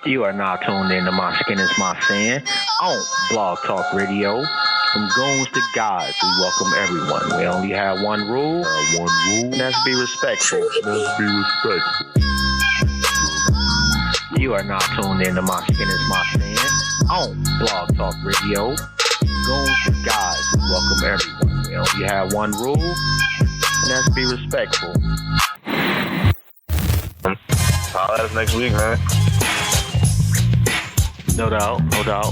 You are now tuned in to My Skin is My Sin on Blog Talk Radio. From goons to gods, we welcome everyone. We only have one rule, and that's be respectful. You are now tuned in to My Skin is My Sin on Blog Talk Radio. Goons to gods, we welcome everyone. We only have one rule, and that's be respectful. Holla at us next week, man. No doubt,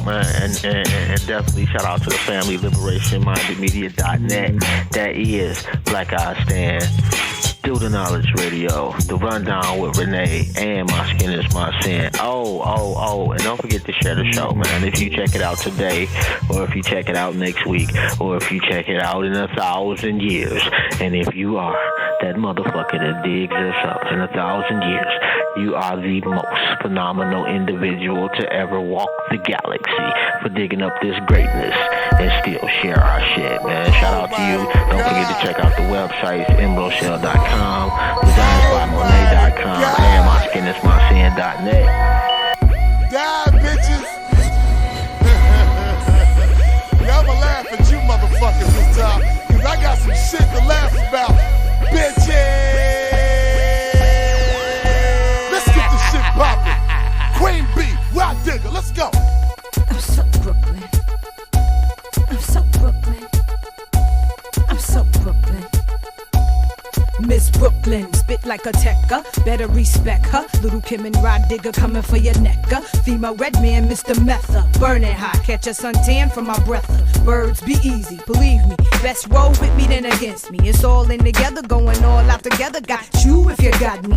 man, and definitely shout out to the family, liberationmindedmedia.net. That is Black Eye Stand, Do the Knowledge Radio, The Rundown with Renee, and My Skin is My Sin. Oh, and don't forget to share the show, man. If you check it out today, or if you check it out next week, or if you check it out in 1,000 years, and if you are that motherfucker that digs us up in 1,000 years, you are the most phenomenal individual to ever walk the galaxy for digging up this greatness and still share our shit, man. Shout out to you. Don't forget to check out the websites, embroshell.com, designsbymonet.com, and myskinismysin.net. Die, bitches! Yeah, I'ma laugh at you motherfuckers this time, cause I got some shit to laugh about, bitches! Poppin'. Queen B, Rock Digger, let's go. I'm so Brooklyn. I'm so Brooklyn. I'm so Brooklyn. Miss Brooklyn, spit like a tecker. Better respect her. Little Kim and Rod Digger coming for your necker. Female red man, Mr. Metha. Burning hot, catch a suntan from my breath. Birds be easy, believe me. Best roll with me than against me. It's all in together, going all out together. Got you if you got me.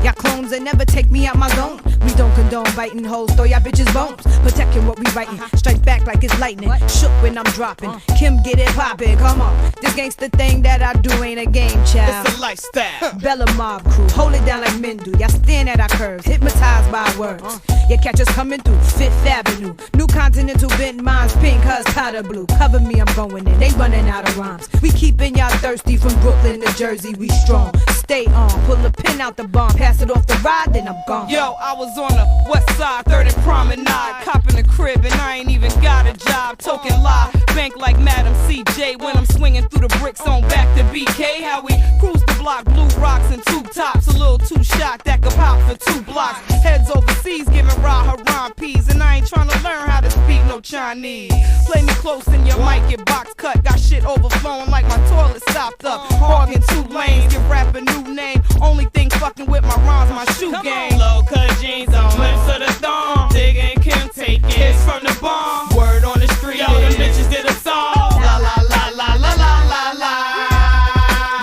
Y'all clones that never take me out my zone. We don't condone biting hoes, throw y'all bitches bones. Protecting what we writing, strike back like it's lightning. Shook when I'm dropping, Kim get it poppin'. Come on, this gangsta thing that I do ain't a game, child. It's a lifestyle. Bella Mob crew, hold it down like men do. Y'all stand at our curves, hypnotized by words. You catch us coming through Fifth Avenue. New Continental bent minds, pink hugs, powder blue. Cover me, I'm going in, they running out of rhymes. We keeping y'all thirsty from Brooklyn to Jersey, we strong. Stay on, pull a pin out the bomb, pass it off the ride, then I'm gone. Yo, I was on the west side, 3rd and Promenade, copping the crib and I ain't even got a job. Token lie, bank like Madam CJ when I'm swinging through the bricks on back to BK. How we cruise the block, blue rocks and tube tops, a little too shot that could pop for 2 blocks. Heads overseas giving raw Haram peas, and I ain't trying to learn how to speak no Chinese. Play me close and your mic get box cut, got shit overflowing like my toilet stopped up. Hogging 2 lanes, give rap a new name. Only thing fucking with my rhymes, my shoe game. Low cut jeans on, lips of the thong. Digging Kim taking hits from the bomb. Word on the street, yo, them bitches did a song. La la la la la la la la.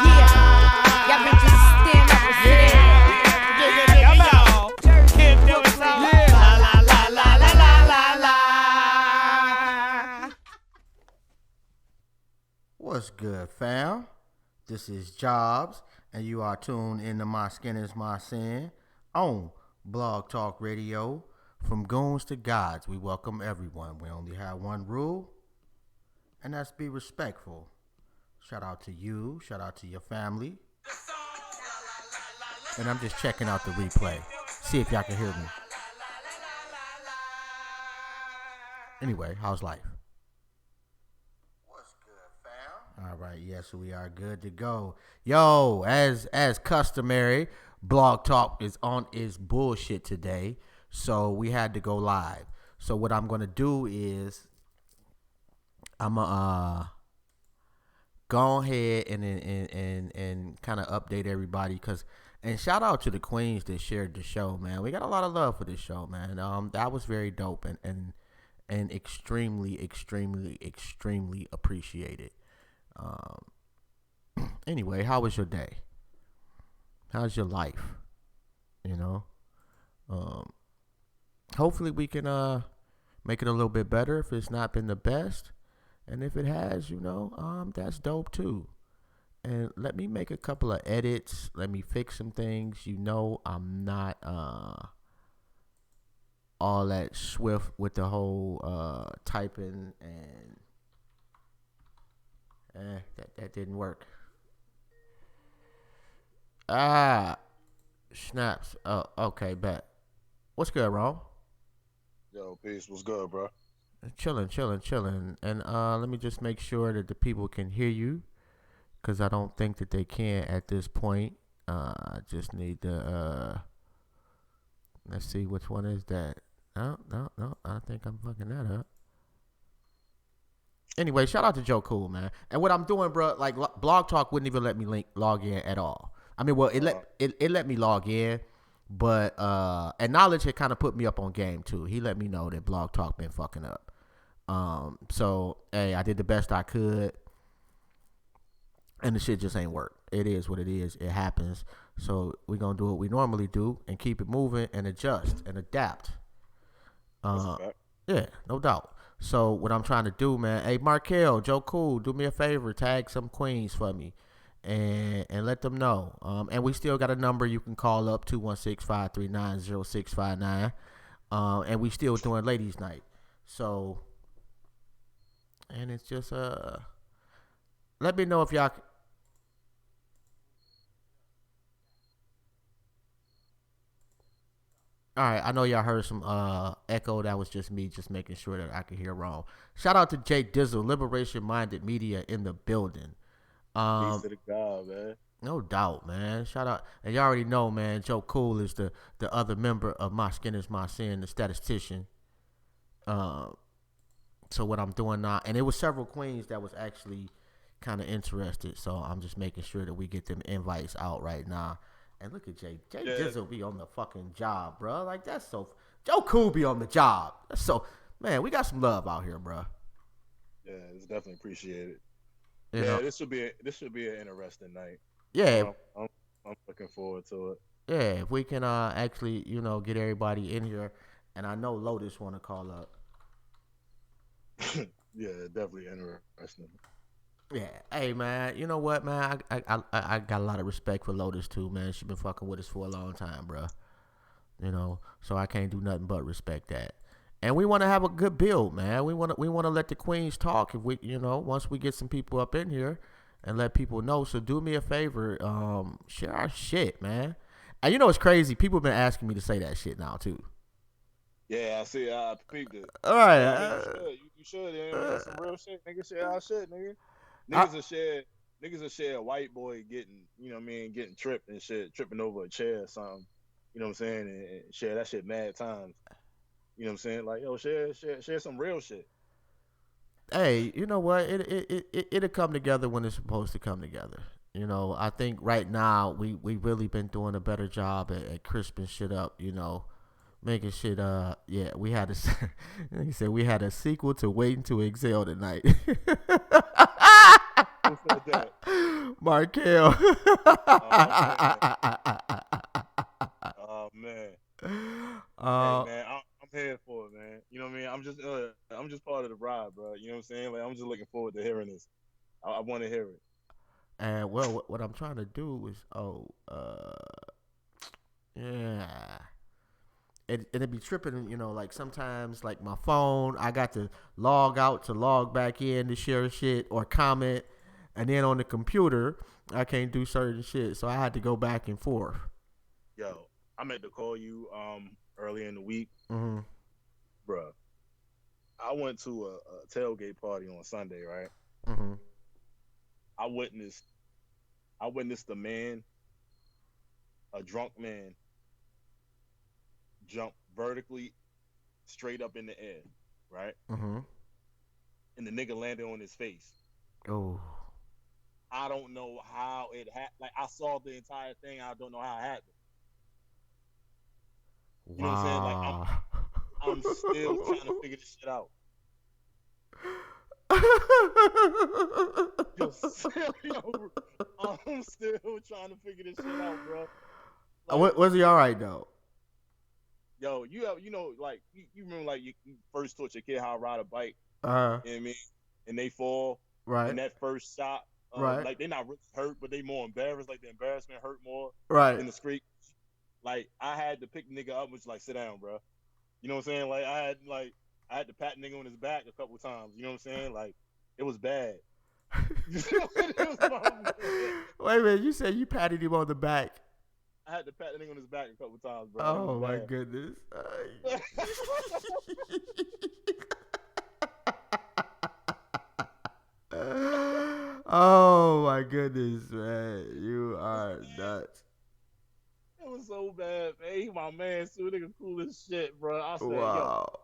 Yeah, y'all bitches stand up and sit down. Come out, Kim do it song. La la la la la la la la. What's good, fam? This is Jobs, and you are tuned into My Skin is My Sin on Blog Talk Radio. From goons to gods, we welcome everyone. We only have one rule, and that's be respectful. Shout out to you, shout out to your family. And I'm just checking out the replay. See if y'all can hear me. Anyway, how's life? All right, yes, we are good to go. Yo, as customary, Blog Talk is on its bullshit today, so we had to go live. So what I'm gonna do is I'm gonna go ahead and kind of update everybody, and shout out to the queens that shared the show, man. We got a lot of love for this show, man. That was very dope and extremely appreciated. Anyway, how was your day? How's your life? You know, hopefully we can make it a little bit better if it's not been the best, and if it has, you know, that's dope too. And let me make a couple of edits. Let me fix some things. You know, I'm not all that swift with the whole typing, and that didn't work. Snaps. Oh, okay, bet. What's good, Ron? Yo, peace. What's good, bro? Chilling. And let me just make sure that the people can hear you, because I don't think that they can at this point. I just need to, let's see, which one is that? No, I think I'm fucking that up. Anyway, shout out to Joe Cool, man. And what I'm doing, bro, like Blog Talk wouldn't even let me log in at all. I mean, well, it let me log in, but and Knowledge had kind of put me up on game too. He let me know that Blog Talk been fucking up. So hey, I did the best I could, and the shit just ain't work. It is what it is. It happens. So we gonna do what we normally do and keep it moving and adjust and adapt. Yeah, no doubt. So what I'm trying to do, man, hey Markel, Joe Cool, do me a favor, tag some queens for me and let them know. And we still got a number you can call up, 216-539-0659. And we still doing ladies night. So, and it's just let me know if y'all. All right, I know y'all heard some echo. That was just me just making sure that I could hear wrong. Shout out to Jay Dizzle, Liberation Minded Media in the building. Peace to the God, man. No doubt, man. Shout out. And you already know, man, Joe Cool is the other member of My Skin Is My Sin, the statistician. So what I'm doing now, and it was several queens that was actually kind of interested. So I'm just making sure that we get them invites out right now. And look at Jay. Jay Dizzle be on the fucking job, bro. Like, that's so. Joe Cool be on the job. That's so. Man, we got some love out here, bro. Yeah, it's definitely appreciated. You know? This should be an interesting night. Yeah. I'm looking forward to it. Yeah, if we can actually, get everybody in here, and I know Lotus want to call up. Yeah, definitely interesting. Yeah, hey man, you know what, man? I got a lot of respect for Lotus too, man. She been fucking with us for a long time, bro. So I can't do nothing but respect that. And we want to have a good build, man. We want to let the queens talk. If we, once we get some people up in here, and let people know. So do me a favor, share our shit, man. And it's crazy. People been asking me to say that shit now too. Yeah, I see. I peeped it. All right, you should. That's some real shit, nigga. Share our shit, nigga. Niggas will share a white boy getting, getting tripped and shit, tripping over a chair or something. You know what I'm saying? And share that shit mad times. You know what I'm saying? Like, yo, share some real shit. Hey, you know what? It'll come together when it's supposed to come together. I think right now we really been doing a better job at crisping shit up. Making shit. Yeah, we had he said we had a sequel to Waiting to Exhale tonight. Who said that? Markel. Oh man. Hey man, I'm here for it, man. You know what I mean? I'm just part of the ride, bro. You know what I'm saying? Like, I'm just looking forward to hearing this. I want to hear it. And well, what I'm trying to do is, yeah. It'd be tripping, like sometimes, like my phone, I got to log out to log back in to share shit or comment, and then on the computer, I can't do certain shit, so I had to go back and forth. Yo, I meant to call you early in the week, mm-hmm. Bruh. I went to a tailgate party on Sunday, right? Mm-hmm. I witnessed a drunk man, jump vertically straight up in the air, right? Mm-hmm. And the nigga landed on his face. Oh. I don't know how it happened. Like, I saw the entire thing. I don't know how it happened. You know what I'm saying? Like, I'm still trying to figure this shit out. I'm still trying to figure this shit out, bro. Like, was he all right though? Yo, you remember like you first taught your kid how to ride a bike, Uh-huh. You know what I mean? And they fall, right? And that first shot, right? Like, they're not really hurt, but they more embarrassed. Like, the embarrassment hurt more, right? In the street. Like, I had to pick the nigga up and just like, sit down, bro. You know what I'm saying? Like, I had to pat the nigga on his back a couple times. You know what I'm saying? Like, it was bad. Wait a minute, you said you patted him on the back? I had to pat the nigga on his back a couple times, bro. Oh my goodness! Oh my goodness, man. You are nuts. It was so bad, man. He my man, too. Nigga cool as shit, bro. I said, yo, Wow.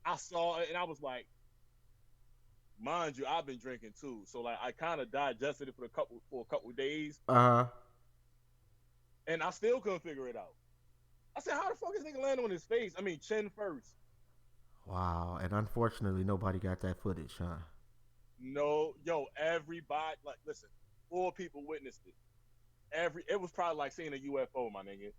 I saw it and I was like, mind you, I've been drinking too. So like I kind of digested it for a couple days Uh-huh. and I still couldn't figure it out. I said, how the fuck is nigga landing on his face? I mean, chin first. Wow. And unfortunately, nobody got that footage, huh? No, yo, everybody, like, listen, 4 people witnessed it. It was probably like seeing a UFO, my nigga.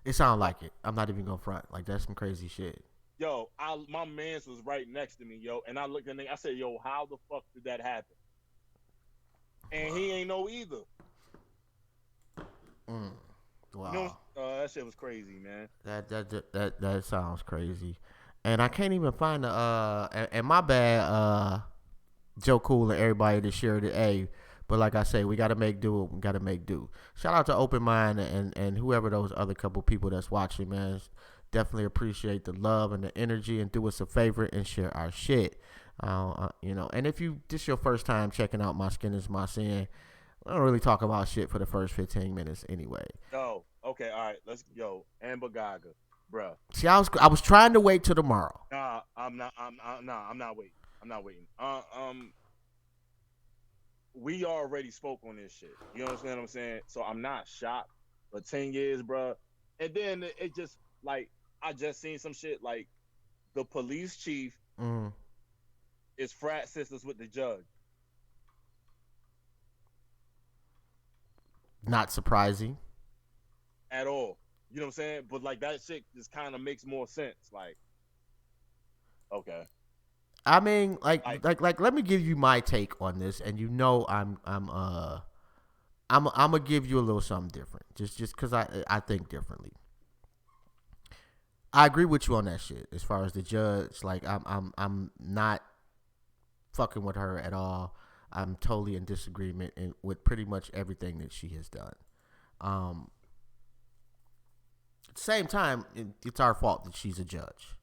It sounded like it. I'm not even gonna front. Like, that's some crazy shit. Yo, my man's was right next to me, yo, and I looked at the nigga, I said, yo, how the fuck did that happen? And he ain't know either. Wow. You know, that shit was crazy, man. That sounds crazy. And I can't even find the and my bad, Joe Cool and everybody that shared it. Hey, but like I say, we gotta make do. We gotta make do. Shout out to Open Mind and whoever those other couple people that's watching, man. Definitely appreciate the love and the energy, and do us a favor and share our shit. You know, and if this your first time checking out My Skin Is My Sin, I don't really talk about shit for the first 15 minutes anyway. Oh, okay, all right, Amber Gaga, bruh. See, I was trying to wait till tomorrow. Nah, I'm not waiting. I'm not waiting. We already spoke on this shit. You understand what I'm saying? So I'm not shocked. But 10 years, bruh. And then it just, like, I just seen some shit, like, the police chief is frat sisters with the judge. Not surprising. At all. You know what I'm saying? But, like, that shit just kind of makes more sense. Like, okay. I mean, like, let me give you my take on this, and you know, I'm gonna give you a little something different, just because I think differently. I agree with you on that shit as far as the judge. Like, I'm not fucking with her at all. I'm totally in disagreement with pretty much everything that she has done. At the same time, it's our fault that she's a judge.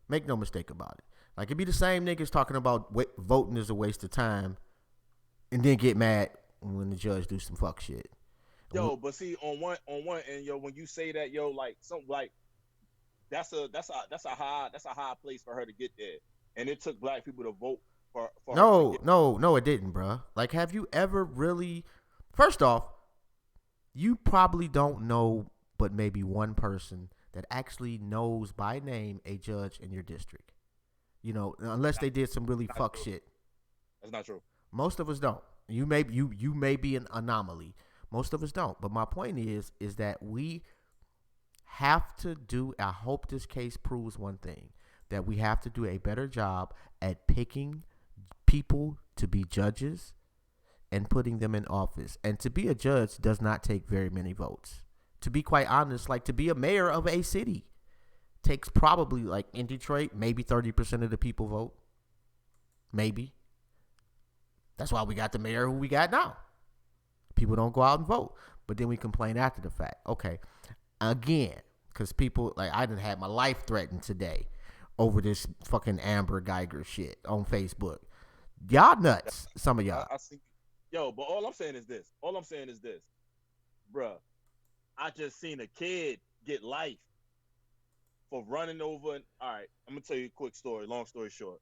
Make no mistake about it. Like, it'd be the same niggas talking about voting is a waste of time, and then get mad when the judge do some fuck shit. Yo, but see, on one, and yo, when you say that, yo, like, something like, that's a high place for her to get there, and it took black people to vote for no, her. No, it didn't, bruh. Like, have you ever really? First off, you probably don't know, but maybe one person that actually knows by name a judge in your district. You know, unless they did some really fuck shit. That's not true. Most of us don't. You may be an anomaly. Most of us don't. But my point is that we have to do. I hope this case proves one thing, that we have to do a better job at picking people to be judges and putting them in office. And to be a judge does not take very many votes. To be quite honest, like, to be a mayor of a city takes probably, like, in Detroit, maybe 30% of the people vote. Maybe. That's why we got the mayor who we got now. People don't go out and vote. But then we complain after the fact. Okay. Again, because people, like, I done had my life threatened today over this fucking Amber Geiger shit on Facebook. Y'all nuts, some of y'all. I see. Yo, but all I'm saying is this. Bruh, I just seen a kid get life for running over. All right, I'm gonna tell you a quick story. Long story short,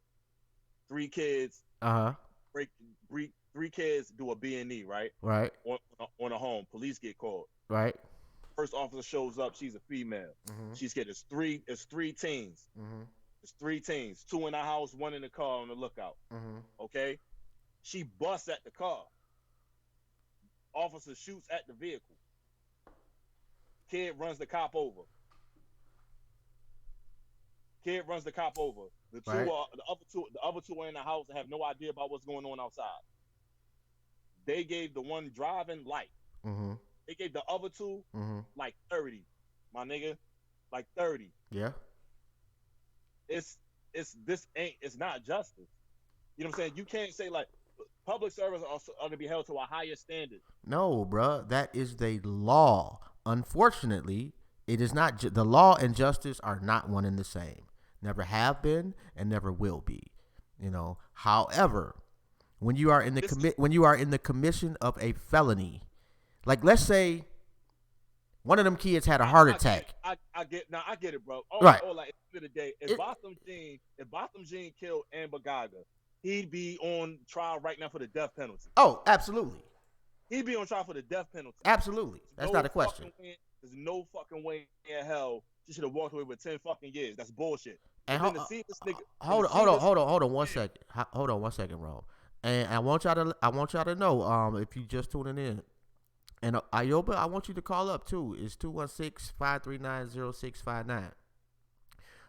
3 kids. Three kids do a B&E, right? Right. On a home. Police get called. Right. First officer shows up. She's a female. Mm-hmm. She's getting it's three teens. Mm-hmm. It's 3 teens. 2 in the house, 1 in the car on the lookout. Mm-hmm. Okay. She busts at the car. Officer shoots at the vehicle. Kid runs the cop over. The two right. the other two are in the house and have no idea about what's going on outside. They gave the one driving light. Mm-hmm. They gave the other 2 like 30, my nigga, like 30. Yeah. It's not justice. You know what I'm saying? You can't say, like, public servants are to be held to a higher standard. No, bruh. That is the law. Unfortunately, It is not the law and justice are not one and the same. Never have been and never will be. However, when you are in the commission of a felony, like let's say one of them kids had a heart attack. I get it, bro. Right. Like at the end of the day, if Botham Jean killed Amber Gaga, he'd be on trial right now for the death penalty. Oh, absolutely. He'd be on trial for the death penalty. Absolutely. That's not a question. There's no fucking way in hell she should have walked away with 10 fucking years. That's bullshit. And hold on 1 second. Hold on 1 second, Ron. And I want y'all to know, if you just tuning in, and Ayoba, I want you to call up too. It's 216-539-0659.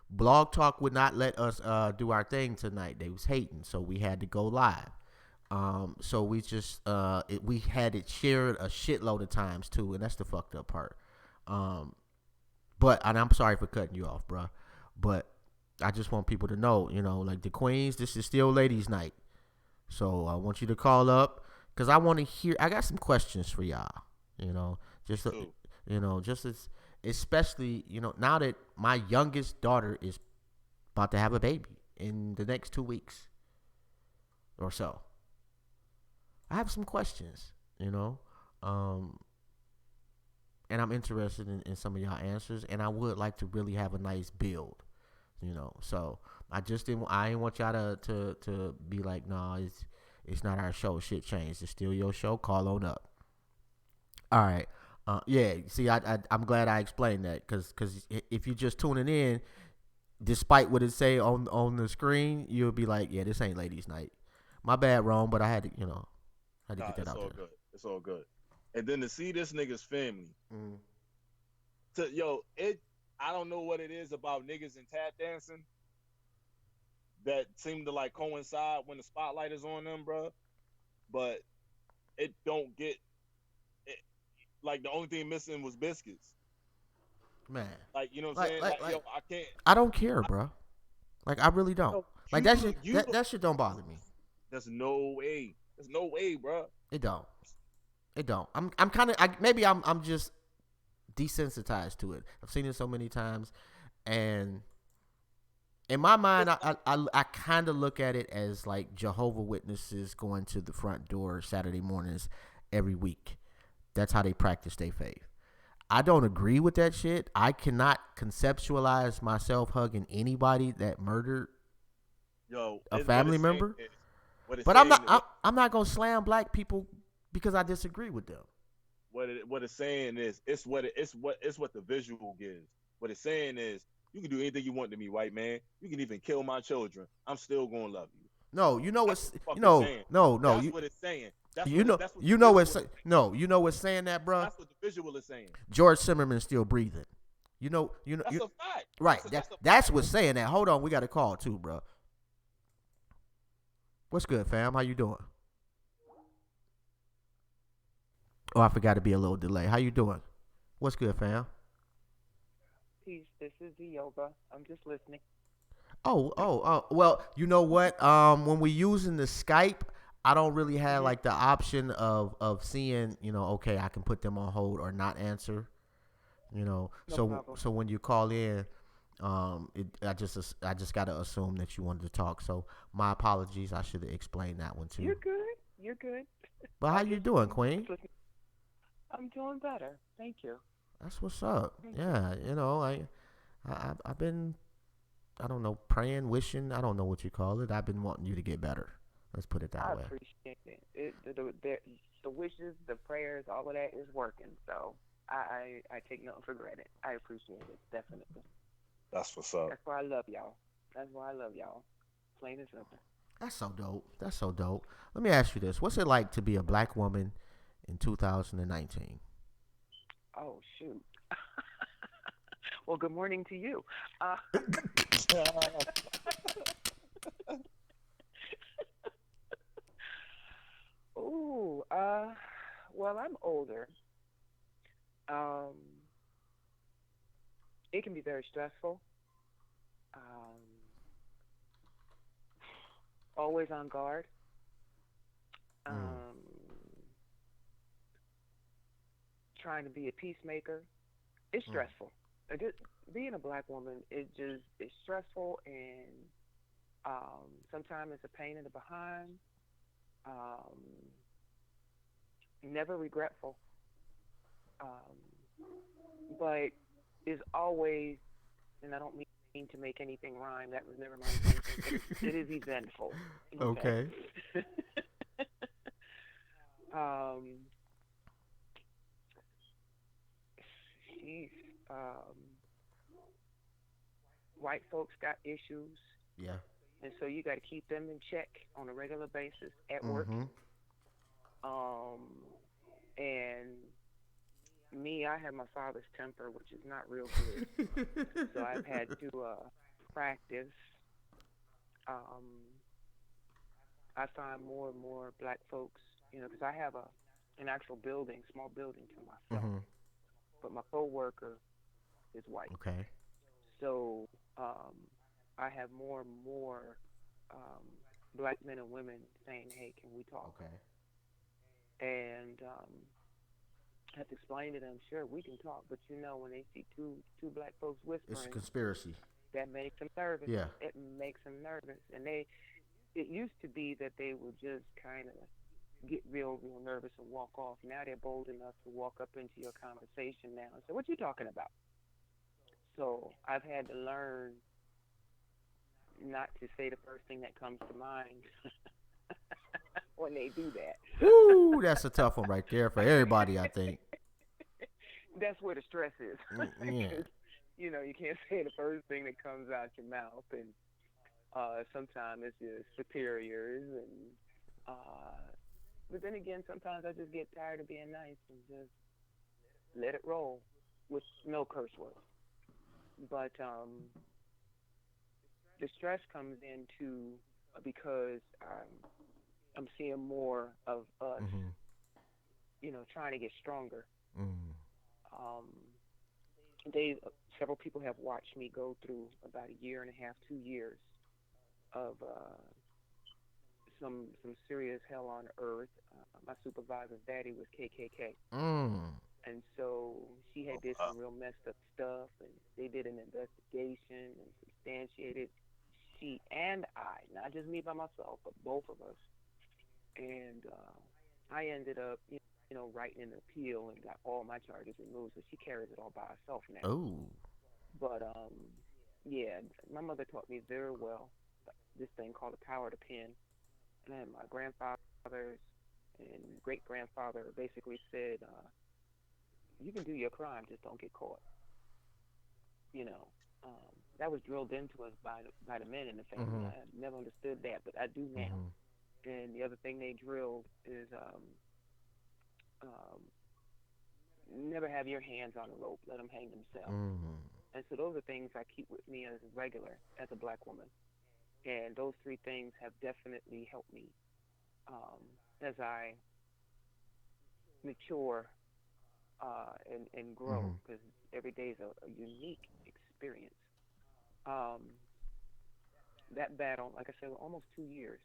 Blog Talk would not let us do our thing tonight. They was hating, so we had to go live. So we just we had it shared a shitload of times too, and that's the fucked up part. But I'm sorry for cutting you off, bro. But I just want people to know, like the Queens, this is still ladies' night. So I want you to call up because I want to hear. I got some questions for y'all. Especially now that my youngest daughter is about to have a baby in the next 2 weeks or so. I have some questions, and I'm interested in some of y'all answers, and I would like to really have a nice build, So I didn't want y'all to be like, nah, it's not our show. Shit changed. It's still your show. Call on up. All right. Yeah. See, I'm glad I explained that because if you're just tuning in, despite what it say on the screen, you'll be like, yeah, this ain't ladies' night. My bad, Ron, but I had to, get that out there. Good. It's all good. And then to see this nigga's family, I don't know what it is about niggas and tap dancing that seem to like coincide when the spotlight is on them, bro. But it don't get it. Like the only thing missing was biscuits. Man, like what I'm saying? I can't. I don't care, bro. Like I really don't. That shit don't bother me. There's no way. There's no way, bro. It don't. I'm kind of maybe I'm just desensitized to it. I've seen it so many times, and in my mind, I kind of look at it as like Jehovah's Witnesses going to the front door Saturday mornings every week. That's how they practice their faith. I don't agree with that shit. I cannot conceptualize myself hugging anybody that murdered a family member. But I'm not gonna slam black people because I disagree with them. What it's saying is it's what the visual gives. What it's saying is you can do anything you want to me, white man. You can even kill my children. I'm still gonna love you. No, you know what's That's what it's saying. You know what's saying that, bro. That's what the visual is saying. George Zimmerman's still breathing. That's a fact. Right. That's what's saying that. Hold on, we got a call too, bro. What's good, fam? How you doing? Oh, I forgot to be a little delay. How you doing? What's good, fam? Peace. This is the yoga. I'm just listening. Oh. Well, you know what? When we're using the Skype, I don't really have like the option of seeing, okay, I can put them on hold or not answer. So when you call in, I just gotta assume that you wanted to talk. So my apologies. I should have explained that one too. You're good. But how you doing, Queen? I'm doing better. Thank you. That's what's up. Yeah, I've been, I don't know, praying, wishing. I don't know what you call it. I've been wanting you to get better. Let's put it that way. I appreciate it. The wishes, the prayers, all of that is working. So I take nothing for granted. I appreciate it, definitely. That's what's up. That's why I love y'all. Plain and simple. That's so dope. Let me ask you this. What's it like to be a black woman in 2019? Oh, shoot. Well, good morning to you. Well, I'm older. It can be very stressful. Always on guard. Trying to be a peacemaker. It's stressful. being a black woman is just it's stressful and sometimes it's a pain in the behind. Um, Never regretful, but is always, and I don't mean to make anything rhyme. That was never my intention. But it is eventful. Okay. um, she's white folks got issues, Yeah. and so you got to keep them in check on a regular basis at work. Mm-hmm. And me, I have my father's temper, which is not real good. So I've had to practice. I find more and more black folks, because I have an actual building, small building to myself, Mm-hmm. but my coworker is white. Okay. So I have more and more black men and women saying, "Hey, can we talk?" Okay. And I have to explain to them, sure, we can talk, but when they see two black folks It's a whispering, conspiracy. that makes them nervous. Yeah. It makes them nervous. And it used to be that they would just kind of get real nervous and walk off. Now they're bold enough to walk up into your conversation now and say, what you talking about? So I've had to learn not to say the first thing that comes to mind when they do that. Woo, that's a tough one right there for everybody, I think. That's where the stress is. Yeah. You can't say the first thing that comes out your mouth, and sometimes it's your superiors, and but then again, sometimes I just get tired of being nice and just let it roll with no curse words. But the stress comes into because I'm seeing more of us, trying to get stronger. Mm. Several people have watched me go through about a year and a half, 2 years of some serious hell on earth. My supervisor's daddy was KKK. And so she had did some real messed up stuff, and they did an investigation and substantiated she and I, not just me by myself, but both of us. And I ended up, writing an appeal and got all my charges removed, so she carries it all by herself now. Oh. But yeah, my mother taught me very well this thing called the power of the pen. And my grandfathers and great grandfather basically said, you can do your crime, just don't get caught. That was drilled into us by the men in the family. I never understood that, but I do now. And the other thing they drilled is never have your hands on a rope, let them hang themselves. And so those are things I keep with me as a regular, as a black woman. And those three things have definitely helped me as I mature and grow, because every day is a unique experience. That battle, like I said, almost 2 years.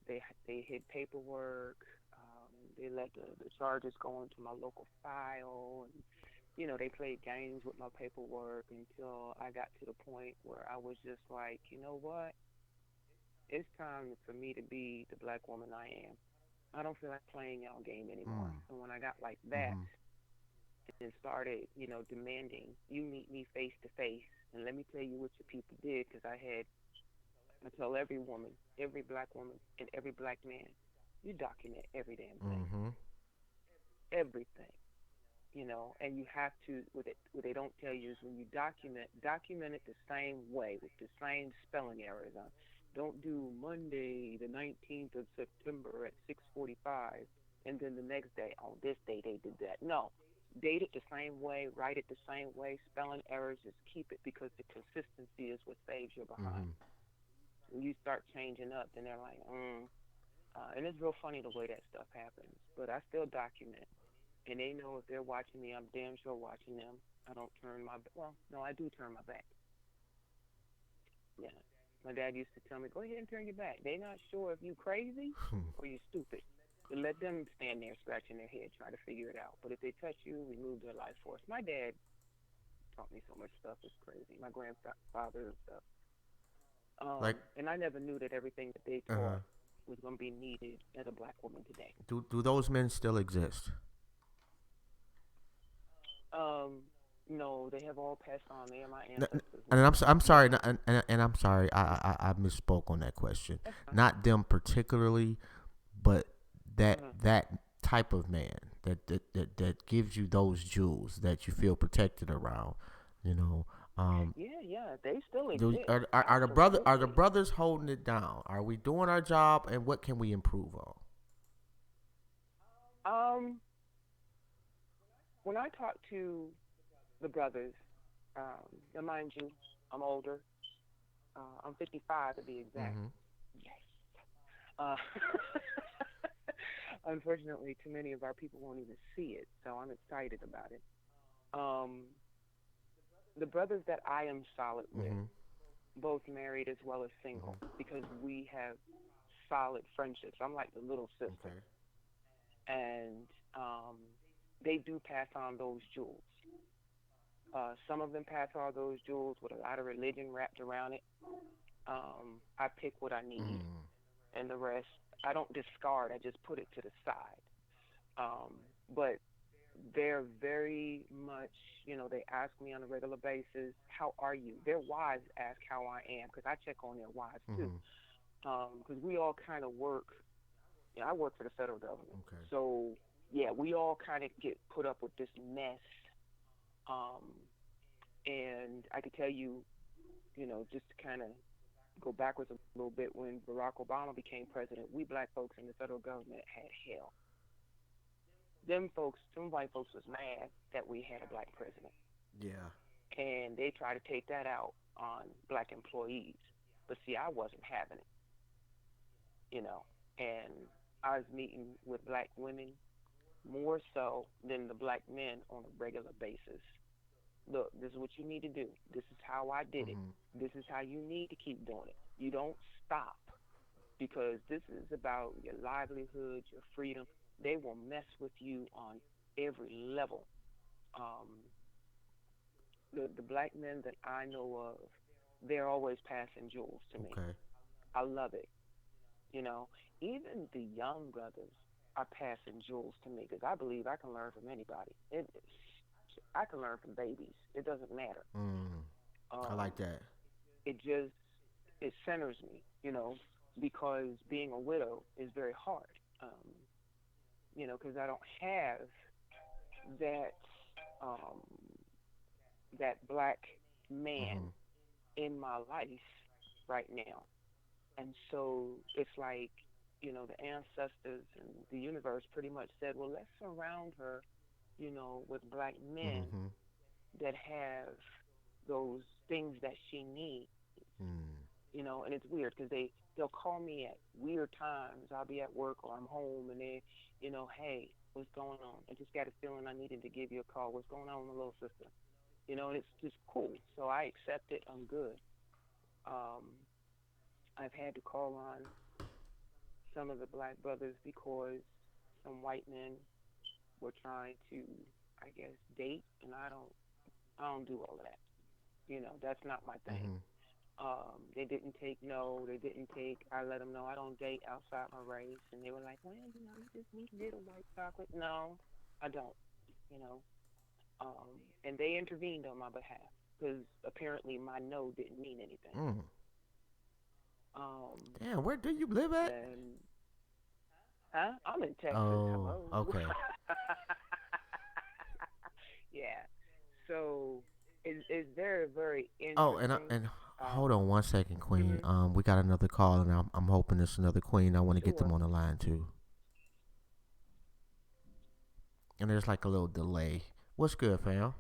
They hid paperwork. They let the charges go into my local file, and they played games with my paperwork until I got to the point where I was just like, you know what? It's time for me to be the black woman I am. I don't feel like playing y'all game anymore. And when I got like that and started, demanding, you meet me face to face and let me tell you what your people did, because I tell every woman, every black woman, and every black man, you document every damn thing. Everything. And you have to, what they don't tell you is when you document it the same way, with the same spelling errors on. Don't do Monday, the 19th of September at 6:45, and then the next day, on this day they did that. No, date it the same way, write it the same way, spelling errors, just keep it, because the consistency is what saves you behind. When you start changing up, then they're like, and it's real funny the way that stuff happens. But I still document. And they know if they're watching me, I'm damn sure watching them. I don't turn my I do turn my back. Yeah. My dad used to tell me, go ahead and turn your back. They're not sure if you crazy or you stupid. But let them stand there scratching their head, trying to figure it out. But if they touch you, remove their life force. My dad taught me so much stuff. It's crazy. My grandfather and stuff. Like, and I never knew that everything that they taught was going to be needed as a black woman today. do those men still exist? No, they have all passed on. They are my ancestors. And I'm sorry, and I'm sorry, I misspoke on that question. Not them particularly, but that type of man that gives you those jewels that you feel protected around, you know. Yeah, they still exist. Are the brothers holding it down? Are we doing our job, and what can we improve on? When I talk to the brothers, now mind you, I'm older. I'm 55 to be exact. Yes. Unfortunately, too many of our people won't even see it, so I'm excited about it. The brothers that I am solid with, both married as well as single, because we have solid friendships. I'm like the little sister. Okay. And they do pass on those jewels. Some of them pass on those jewels with a lot of religion wrapped around it. I pick what I need, and the rest, I don't discard. I just put it to the side. But they're very much, they ask me on a regular basis, how are you? Their wives ask how I am, because I check on their wives, too. Because we all kind of work. I work for the federal government. Okay. So, yeah, we all kind of get put up with this mess. And I could tell you, just to kind of go backwards a little bit, when Barack Obama became president, we black folks in the federal government had hell. Them white folks was mad that we had a black president. Yeah. And they tried to take that out on black employees. But see, I wasn't having it, and I was meeting with black women more so than the black men on a regular basis. Look, this is what you need to do. This is how I did it. This is how you need to keep doing it. You don't stop, because this is about your livelihood, your freedom. They will mess with you on every level. The black men that I know of, they're always passing jewels to me. Okay. I love it. Even the young brothers are passing jewels to me, because I believe I can learn from anybody. I can learn from babies. It doesn't matter. I like that. It centers me, because being a widow is very hard. Because I don't have that black man in my life right now. And so it's like, the ancestors and the universe pretty much said, well, let's surround her, with black men that have those things that she needs. And it's weird, because they'll call me at weird times. I'll be at work or I'm home, and they, hey, what's going on? I just got a feeling I needed to give you a call. What's going on with my little sister? And it's just cool. So I accept it. I'm good. I've had to call on some of the black brothers because some white men were trying to, I guess, date, and I don't do all of that. That's not my thing. They didn't take no. They didn't take. I let them know I don't date outside my race, and they were like, well, you just need little white chocolate. No, I don't. And they intervened on my behalf, because apparently my no didn't mean anything. Damn, where do you live at? I'm in Texas. Oh, Hello. okay. Yeah. So it's very, very interesting. Oh, and hold on one second, Queen. We got another call, and I'm hoping it's another Queen. I want to get them on the line too. And there's like a little delay. What's good, fam?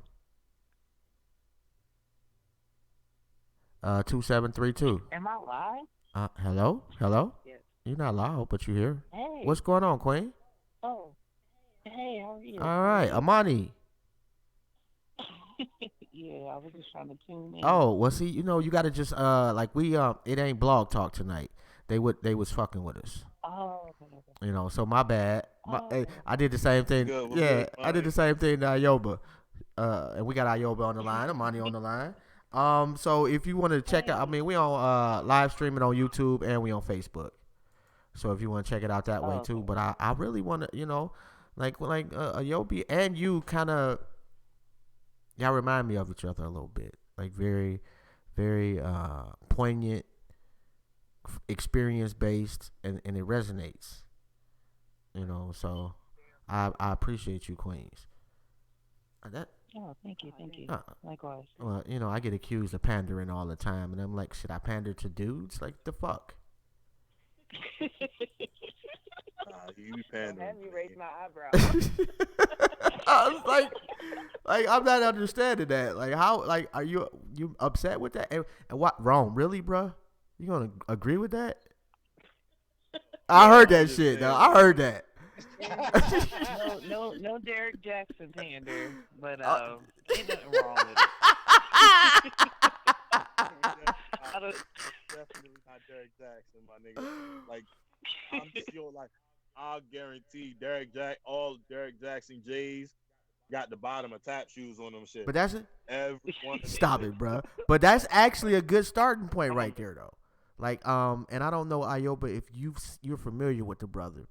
2732. Am I live? Hello? Yes. You're not loud, but you here. Hey. What's going on, Queen? Oh. Hey, how are you? All right, Amani. Yeah, I was just trying to tune in. Oh, well, see, you got to just, it ain't blog talk tonight. They was fucking with us. Oh, okay. So my bad. Hey, I did the same thing. Good, yeah, good, I did the same thing to Ayoba. and we got Ayoba on the line, Amani on the line. So if you want to check out, I mean, we on live streaming on YouTube and we on Facebook. So if you want to check it out that way too, but I really want to, like Ayobi and you kind of, y'all remind me of each other a little bit, like very, very poignant, experience based, and it resonates. So I appreciate you, Queens. Oh, thank you. Likewise. Well, I get accused of pandering all the time, and I'm like, should I pander to dudes? Like, the fuck? You pandering. Have me raise my eyebrow. I was like, I'm not understanding that. Like, how? Like, are you upset with that? And what? Wrong? Really, bro? You gonna agree with that? I heard that shit. Though. I heard that. no Derek Jackson pander, but ain't nothing wrong with it. Definitely not Derek Jackson, my nigga. Like, I'm sure, like, I'll guarantee all Derek Jackson J's got the bottom of tap shoes on them shit. But that's it. Every one. Stop it, bro. But that's actually a good starting point right there, though. Like, and I don't know, Ayoba, if you're familiar with the brother.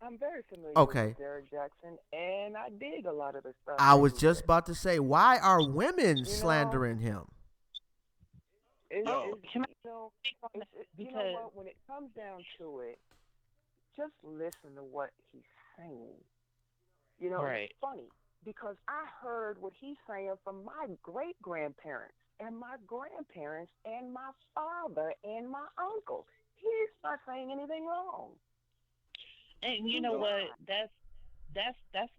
I'm very familiar Okay. with Derek Jackson, and I dig a lot of the stuff. I was just about to say, why are women slandering him? You know Because what? When it comes down to it, just listen to what he's saying. Right. It's funny because I heard what he's saying from my great-grandparents and my grandparents and my father and my uncle. He's not saying anything wrong. And you know what? That's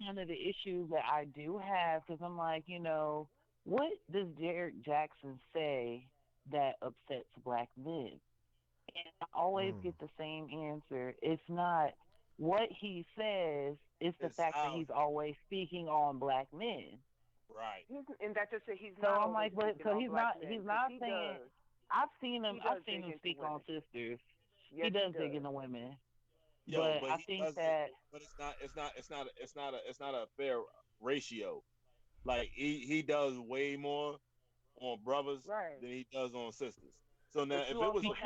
one of the issues that I do have, because I'm like, what does Derek Jackson say that upsets black men? And I always get the same answer. It's not what he says, it's the fact that he's always speaking on black men. Right. And that's just it. He's So not. I'm like, but so he's not saying. Does. I've seen him speak women. on sisters. Yes, he does dig into women. Yo, but I think that. But it's not a fair ratio. Like he does way more on brothers than he does on sisters. So now, if it was because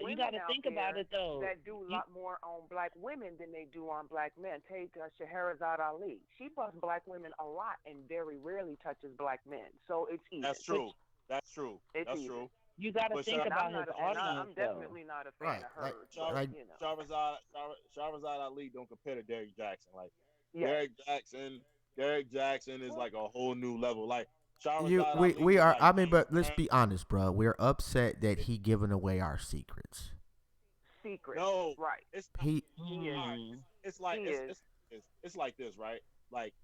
you got to think about it though, that do a lot more on black women than they do on black men. Take Shahrazad Ali. She busts black women a lot and very rarely touches black men. So it's easy. That's true. That's true. You got to think about his audience. I'm definitely not a fan of her. Shahrazad Ali don't compare to Derek Jackson. Like Derek Jackson is like a whole new level. Like we are. I mean, but let's be honest, bro. We're upset that he giving away our secrets. No, right? It's it's like this, right? Like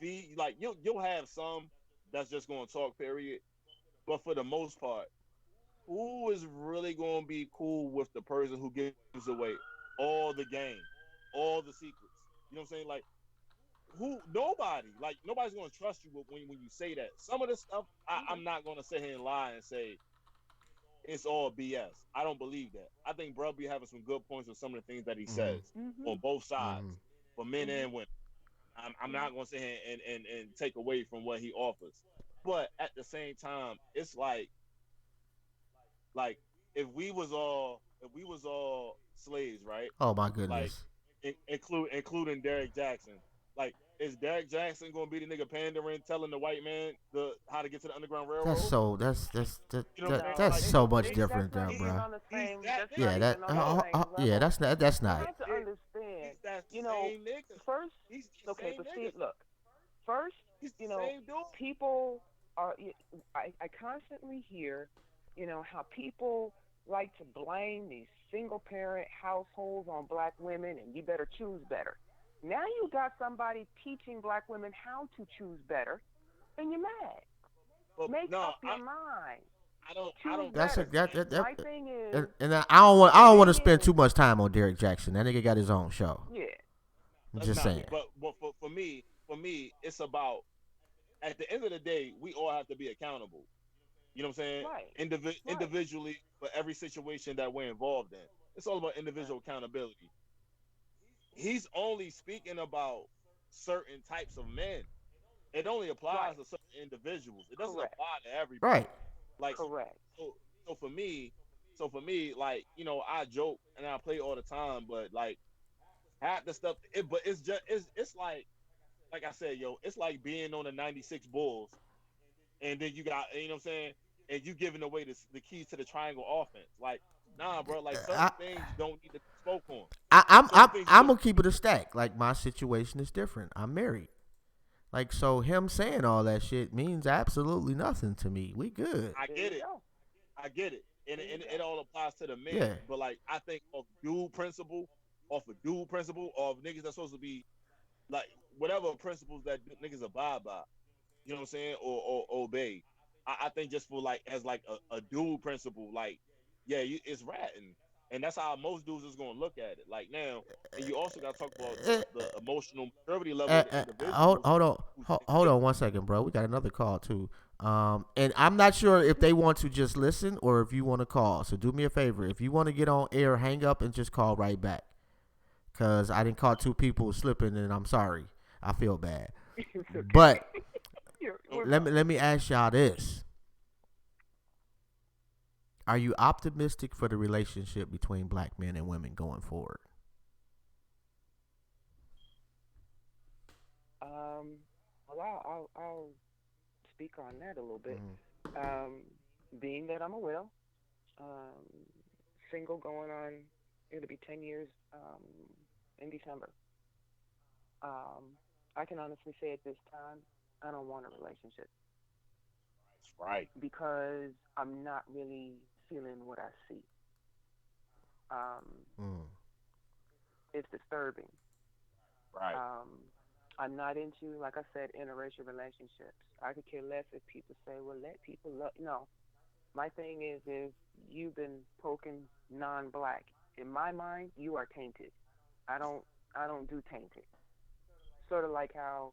you'll have some that's just gonna talk, period. But for the most part, who is really gonna be cool with the person who gives away all the game, all the secrets? You know what I'm saying? Like. Nobody's gonna trust you when you say that. Some of this stuff, I'm not gonna sit here and lie and say it's all BS. I don't believe that. I think bro be having some good points with some of the things that he says on both sides, for men and women. I'm not gonna sit here and take away from what he offers, but at the same time, it's like if we was all slaves, right? Oh my goodness. Like including Derek Jackson. Like, is Derek Jackson gonna be the nigga pandering, telling the white man how to get to the Underground Railroad? That's so much different, though, bro. That's not. You have to understand. First. Okay, but see, look. First, people are. I constantly hear, how people like to blame these single-parent households on black women, and you better choose better. Now you got somebody teaching black women how to choose better, and you're mad. Make up your mind. I don't. My thing is, and I don't want to spend too much time on Derek Jackson. That nigga got his own show. Yeah. I'm just saying. But for me, it's about at the end of the day, we all have to be accountable. You know what I'm saying? Right. Individually for every situation that we're involved in. It's all about individual accountability. He's only speaking about certain types of men. It only applies Right. to certain individuals. It doesn't Correct. apply to everybody. Right. Like Correct. so for me, like, I joke and I play all the time, but like half the stuff, but it's just it's like I said, yo, it's like being on the '96 Bulls, and then you got, you know what I'm saying, and you giving away the keys to the triangle offense. Like, nah, bro, like certain things don't need to be spoke on. I'm gonna keep it a stack. Like, my situation is different. I'm married. Like, so him saying all that shit means absolutely nothing to me. We good. I get it. I get it. And it all applies to the men. Yeah. But like, I think off dual principle, of niggas that's supposed to be like whatever principles that niggas abide by, you know what I'm saying, or obey. I think just for like as like a dual principle, like, yeah, it's ratting. And that's how most dudes is gonna look at it. Like, now, and you also gotta talk about the emotional maturity level of the individual. Hold on 1 second, bro. We got another call too. And I'm not sure if they want to just listen or if you want to call. So do me a favor. If you want to get on air, hang up and just call right back. Cause I didn't call two people slipping, and I'm sorry. I feel bad. Okay. But We're let me ask y'all this. Are you optimistic for the relationship between black men and women going forward? Well, I'll speak on that a little bit. Mm. Being that I'm a widow, single, going on, it'll be 10 years in December. I can honestly say at this time, I don't want a relationship. Right. Because I'm not really feeling what I see. It's disturbing. Right. I'm not into, like I said, interracial relationships. I could care less if people say, well, let people love. No. My thing is if you've been poking non-black, in my mind, you are tainted. I don't do tainted. Sort of like how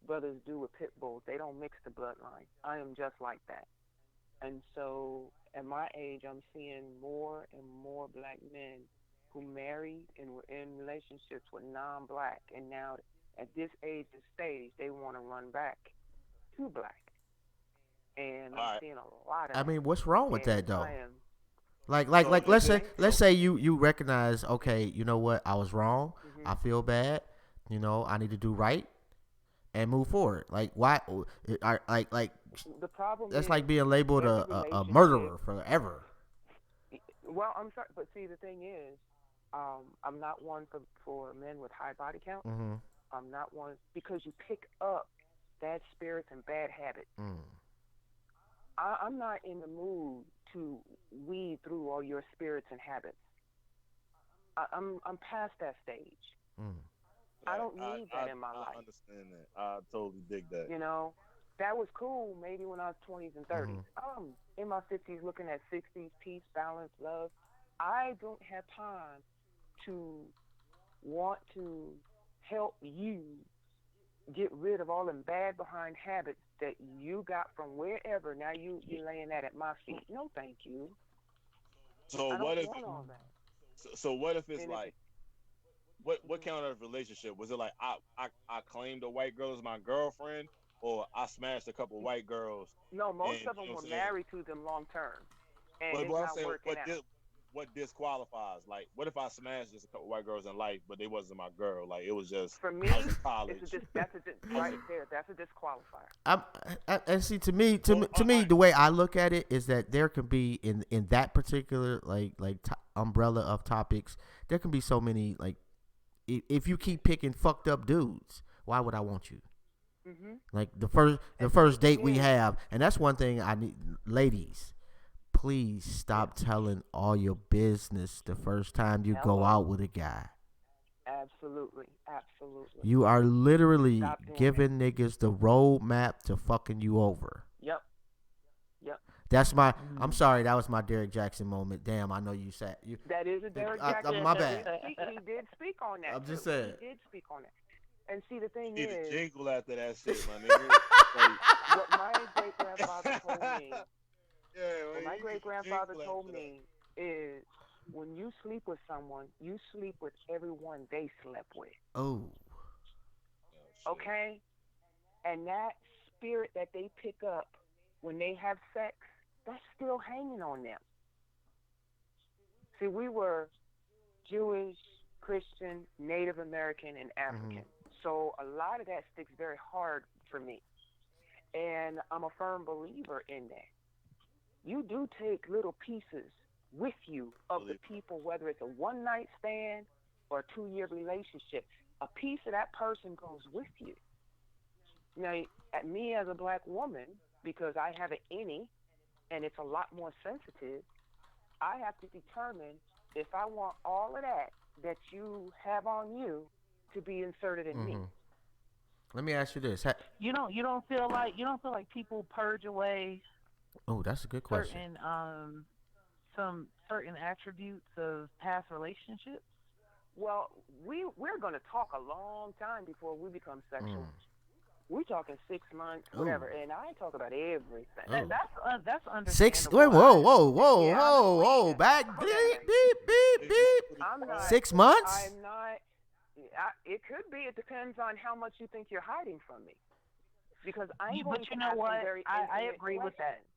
brothers do with pit bulls. They don't mix the bloodline. I am just like that. And so at my age, I'm seeing more and more black men who married and were in relationships with non-black, and now at this age and stage, they want to run back to black. And I'm seeing a lot of I mean, what's wrong with that though? Like So let's say you recognize, okay, you know what, I was wrong. I feel bad. You know, I need to do right and move forward. Like, why? Like the problem that's is like being labeled every a relationship- murderer forever. Well, I'm sorry, but see, the thing is, I'm not one for men with high body count. Mm-hmm. I'm not one because you pick up bad spirits and bad habits. I'm not in the mood to weed through all your spirits and habits. I'm past that stage. I don't need that in my life. I understand that. I totally dig that. You know, that was cool maybe when I was 20s and 30s. I'm in my 50s looking at 60s, peace, balance, love. I don't have time to want to help you get rid of all them bad behind habits that you got from wherever. Now you're laying that at my feet. No, thank you. So I what don't if? want all that. So what if it's And like? What kind of relationship was it? Like I claimed a white girl as my girlfriend, or I smashed a couple white girls? No, most and, of them you know what were I'm saying? married to them long term, and But it's what I'm not saying, working out. what disqualifies? Like, what if I smashed just a couple white girls in life, but they wasn't my girl? Like, it was just For me, I was in college. that's right there. That's a disqualifier. And see, to me, the way I look at it is that there can be in that particular umbrella of topics, there can be so many like. If you keep picking fucked up dudes, why would I want you? Like the first date we have, and that's one thing I need, ladies. Please stop telling all your business the first time you go out with a guy. Absolutely. You are literally Stop doing giving niggas the roadmap to fucking you over. Yep. That's my. I'm sorry, that was my Derek Jackson moment. Damn, I know you said you. That is a Derek Jackson. My bad. He did speak on that. I'm just too. saying. He did speak on that. And see, the thing Need a is, jingle after that shit, my nigga. what my great grandfather told me. Yeah, What my great grandfather told me is, when you sleep with someone, you sleep with everyone they slept with. Oh. Okay? And that spirit that they pick up when they have sex, that's still hanging on them. See, we were Jewish, Christian, Native American, and African. So a lot of that sticks very hard for me. And I'm a firm believer in that. You do take little pieces with you of the people, whether it's a one-night stand or a 2-year relationship. A piece of that person goes with you. Now, at me as a black woman, because I have an innie and it's a lot more sensitive, I have to determine if I want all of that you have on you to be inserted in me. Let me ask you this. You don't feel like people purge away Oh, that's a good question. some certain attributes of past relationships? Well, we're going to talk a long time before we become sexual. We're talking 6 months, whatever, and I talk about everything. That's understandable. 6. Wait, whoa! Back, beep. I'm not, 6 months? I'm not. It could be. It depends on how much you think you're hiding from me. Because I'm going but to you know ask what? very I intimate agree with that. questions.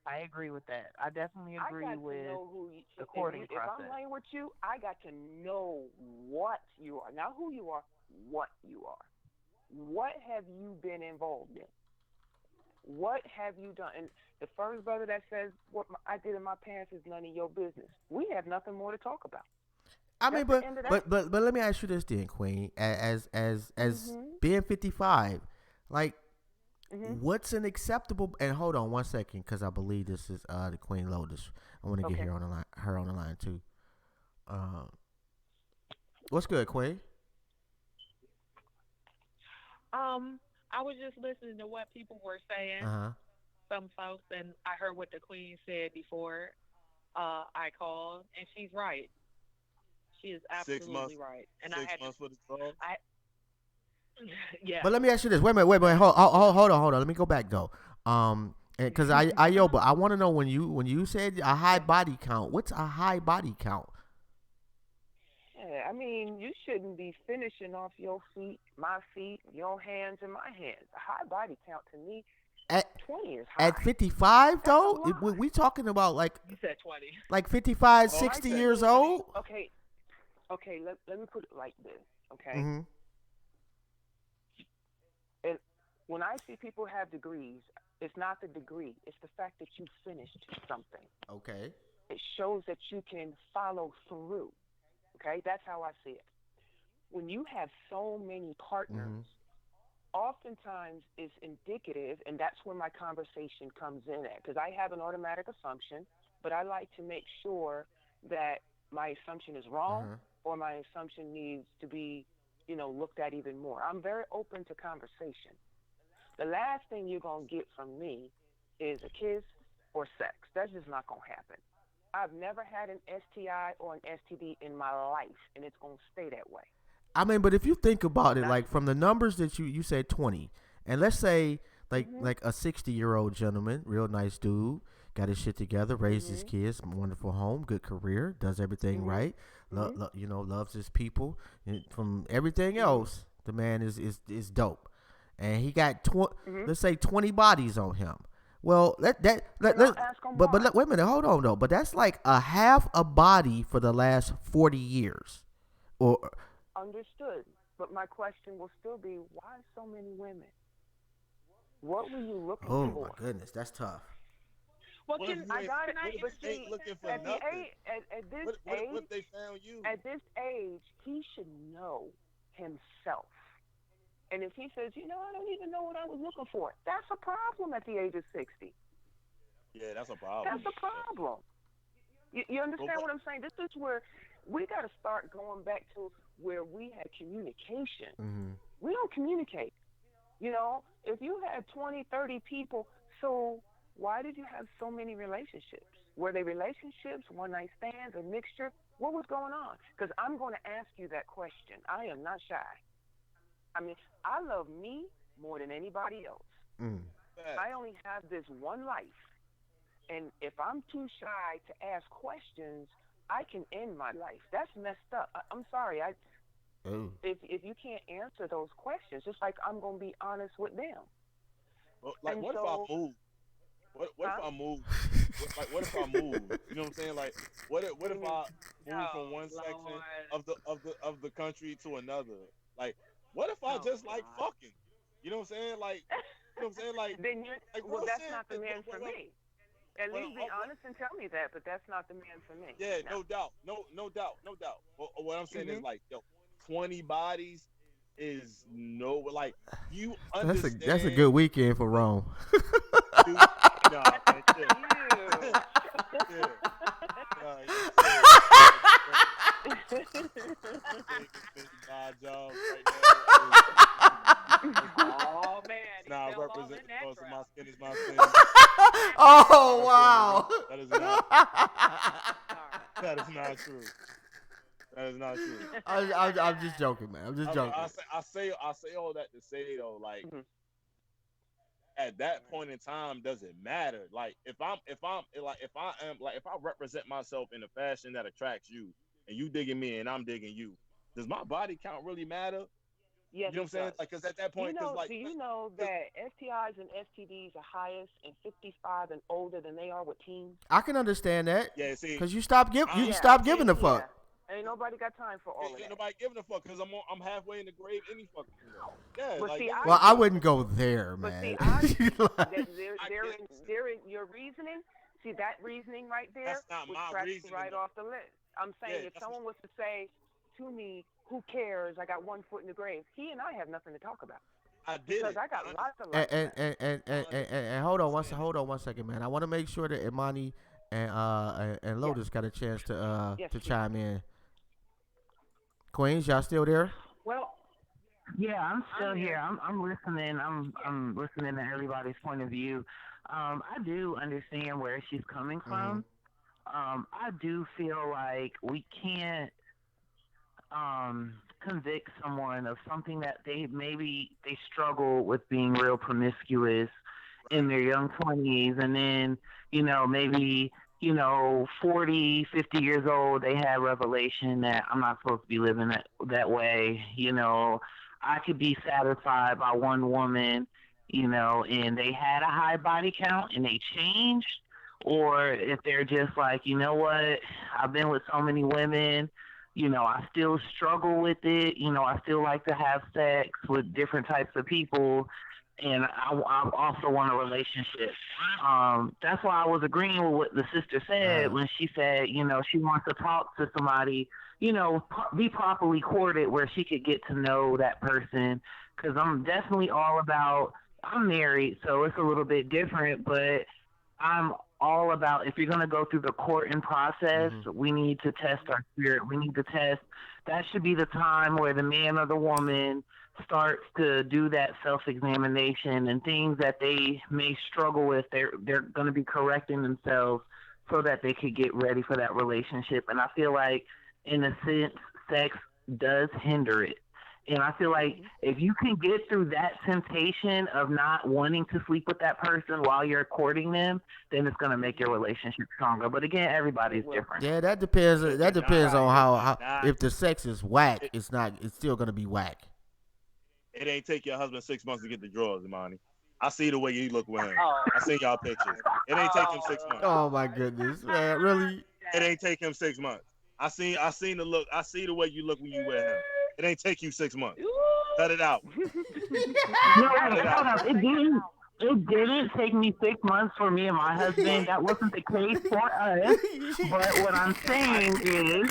I agree with that. I definitely agree I got with to know who you, the courting if process. I'm laying with you, I got to know what you are. Not who you are, what you are. What have you been involved in? What have you done? And the first brother that says what I did in my past is none of your business. We have nothing more to talk about. I mean, but let me ask you this then, Queen. As being 55, like, what's an acceptable? And hold on 1 second, because I believe this is the Queen Lotus. I want to get her on the line too. What's good, Queen? I was just listening to what people were saying. Some folks, and I heard what the Queen said before I called, and she's right. She is absolutely right. And 6 months for the draw. Yeah. But let me ask you this. Wait a minute. Hold on. Let me go back though. Because but I want to know when you said a high body count. What's a high body count? Yeah, I mean, you shouldn't be finishing off your feet, my feet, your hands, and my hands. A high body count to me, 20 is high. At 55 though, we talking about like You said 20. Like 55, 60 years old. Okay. Let me put it like this. Okay. Mm-hmm. And when I see people have degrees, it's not the degree; it's the fact that you finished something. Okay. It shows that you can follow through. Okay, that's how I see it. When you have so many partners, oftentimes it's indicative, and that's where my conversation comes in at, because I have an automatic assumption, but I like to make sure that my assumption is wrong or my assumption needs to be, looked at even more. I'm very open to conversation. The last thing you're going to get from me is a kiss or sex. That's just not going to happen. I've never had an STI or an STD in my life, and it's going to stay that way. I mean, but if you think about it, like from the numbers that you said 20, and let's say like a 60-year-old gentleman, real nice dude, got his shit together, raised his kids, wonderful home, good career, does everything right, loves his people, and from everything else, the man is dope, and he got let's say 20 bodies on him. Well, but wait a minute, hold on though. But that's like a half a body for the last 40 years, or understood. But my question will still be, why so many women? What were you looking for? Oh my goodness, that's tough. Well, What looking for at nothing? At this What age, they found you? at this age, he should know himself. And if he says, I don't even know what I was looking for, that's a problem at the age of 60. Yeah, that's a problem. That's a problem. You understand what I'm saying? This is where we got to start going back to where we had communication. We don't communicate. If you had 20, 30 people, so why did you have so many relationships? Were they relationships, one-night stands, a mixture? What was going on? Because I'm going to ask you that question. I am not shy. I mean, I love me more than anybody else. I only have this one life. And if I'm too shy to ask questions, I can end my life. That's messed up. I'm sorry. Ooh. If you can't answer those questions, just like I'm gonna be honest with them. Well, like, And what if so, I move? What if huh? I move? What if I move? You know what I'm saying? Like, what if I move from one section of the country to another? Like, what if I just like fucking? You know what I'm saying? Like, you know what I'm saying? Like, Then you're like well. real That's shit. not the man for me. At Well, least be honest and tell me that. But that's not the man for me. yeah, No. no doubt, no doubt, no doubt. What I'm saying is Mhm. like, yo, 20 bodies is no, like, you understand. That's a good weekend for Rome. Dude, nah, man, chill. Yeah. Nah, you my job right now. Oh man, he Nah, fell all represent in that because trap. my skin is my skin. Oh wow. That is not. That is not true. That is not true. I'm just joking, man. I'm just joking. I say all that to say though, like, at that point in time, does it matter? Like, if I represent myself in a fashion that attracts you, and you digging me and I'm digging you, does my body count really matter? Yes, You know what I'm saying? Like, because at that point, do you know that STIs and STDs are highest in 55 and older than they are with teens? I can understand that. Yeah, see, because you stop giving a fuck. Ain't nobody got time for all of that. Ain't nobody giving a fuck because I'm halfway in the grave any fucking thing. Yeah, But like, see, Well, I wouldn't go there, But man. see, they're in your reasoning. See, that reasoning right there That's not would my scratch reasoning, right though. off the list. I'm saying if someone was to say to me, "Who cares? I got one foot in the grave," he and I have nothing to talk about. I did because it. I got lots of life. And hold on one second, man. I want to make sure that Imani and Lotus got a chance to chime in. Queens, y'all still there? Well, yeah, I'm still here. I'm listening. I'm listening to everybody's point of view. I do understand where she's coming from. I do feel like we can't convict someone of something that they struggle with being real promiscuous in their young 20s, and then maybe 40, 50 years old, they have revelation that I'm not supposed to be living that way. I could be satisfied by one woman, and they had a high body count and they changed, or if they're just like, you know what, I've been with so many women, I still struggle with it. I still like to have sex with different types of people, and I also want a relationship. That's why I was agreeing with what the sister said when she said, she wants to talk to somebody, be properly courted where she could get to know that person. Because I'm definitely all about, I'm married, so it's a little bit different, but I'm all about, if you're going to go through the courting process, we need to test our spirit. We need to test. That should be the time where the man or the woman starts to do that self-examination, and things that they may struggle with, they're going to be correcting themselves so that they could get ready for that relationship. And I feel like, in a sense, sex does hinder it. And I feel like if you can get through that temptation of not wanting to sleep with that person while you're courting them, then it's going to make your relationship stronger. But again, everybody's different. Yeah, that depends. That depends on how if the sex is whack, it's still going to be whack. It ain't take your husband 6 months to get the drawers, Imani. I see the way you look with him. I seen y'all pictures. It ain't take him 6 months. Oh my goodness, man, really? It ain't take him 6 months. I seen the look. I see the way you look when you with him. It ain't take you 6 months. Cut it out. It didn't take me 6 months for me and my husband. That wasn't the case for us. But what I'm saying is,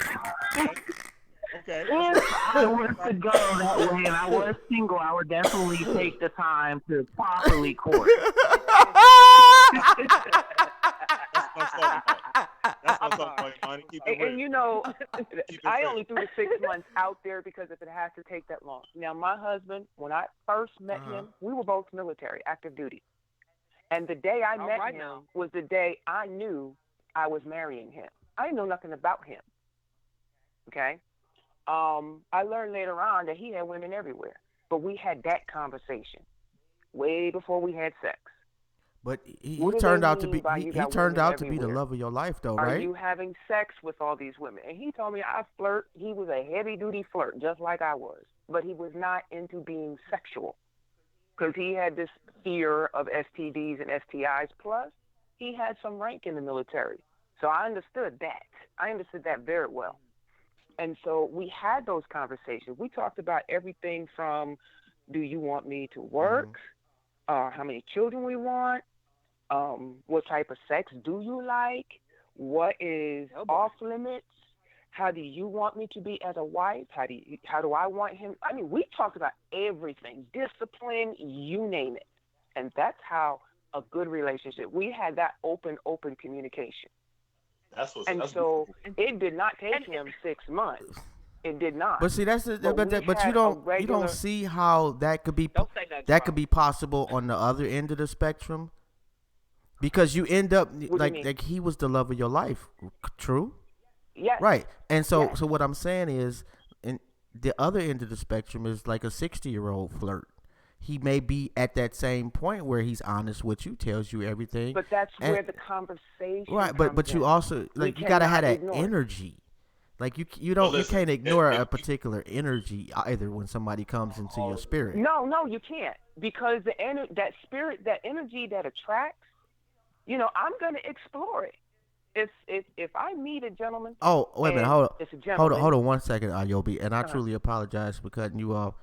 if I was to go that way and I was single, I would definitely take the time to properly court. That's what I'm talking about. Keep it real. And I only threw the 6 months out there because if it has to take that long. Now, my husband, when I first met him, we were both military, active duty. And the day I met him was the day I knew I was marrying him. I didn't know nothing about him. Okay? I learned later on that he had women everywhere. But we had that conversation way before we had sex. But he What do turned they out to mean be by he, you he got turned women out to be the everywhere? love of your life, though, Are right? you having sex with all these women? And he told me I flirt. He was a heavy-duty flirt, just like I was. But he was not into being sexual because he had this fear of STDs and STIs. Plus, he had some rank in the military. So I understood that. I understood that very well. And so we had those conversations. We talked about everything from, do you want me to work? How many children we want? What type of sex do you like? What is off limits? How do you want me to be as a wife? How do I want him? I mean, we talked about everything, discipline, you name it. And that's how a good relationship. We had that open communication. That's what's. And that's so beautiful. it did not take him 6 months. It did not. But see, but you don't see how that could be possible on the other end of the spectrum, because you end up like he was the love of your life, true? Yes. Right. And so what I'm saying is, in the other end of the spectrum is like a 60-year-old flirt. He may be at that same point where he's honest with you, tells you everything. But that's where the conversation right. But you also like you gotta have that energy. Like you can't ignore a particular energy either when somebody comes into your spirit. No, you can't, because that energy that attracts, I'm gonna explore it. If I meet a gentleman. Oh, wait a minute, hold on 1 second, Ayobi, and I truly apologize for cutting you off.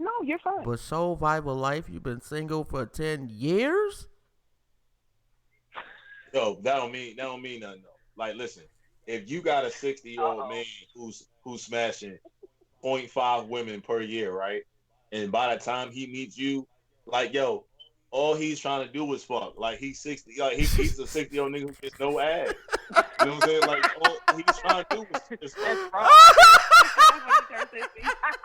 No, you're fine. But Soul Vital Life, you've been single for 10 years? Yo, that don't mean nothing though. Like, listen, if you got a 60-year-old man who's smashing 0.5 women per year, right? And by the time he meets you, like, yo, all he's trying to do is fuck. Like, he's 60, like he's a 60-year-old nigga who gets no ass. You know what I'm saying? Like, all he's trying to do is fuck.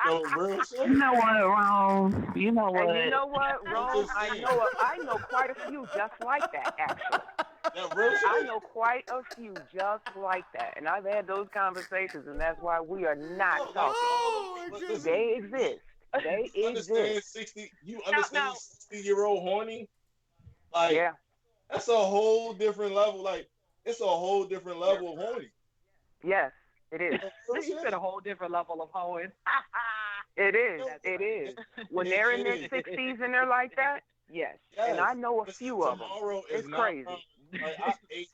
Yo, real shit. You know what, Ron? You know what? And you know what, Ron? I know quite a few just like that, actually. I know quite a few just like that, and I've had those conversations, and that's why we are not talking. They exist. They exist. You understand 60-year-old horny? Like, that's a whole different level. Like, it's a whole different level of horny. Yes, it is. You said a whole different level of hoeing. It is. It is. When they're in their 60s and they're like that, yes. And I know a few of them. It's crazy. Like, I ate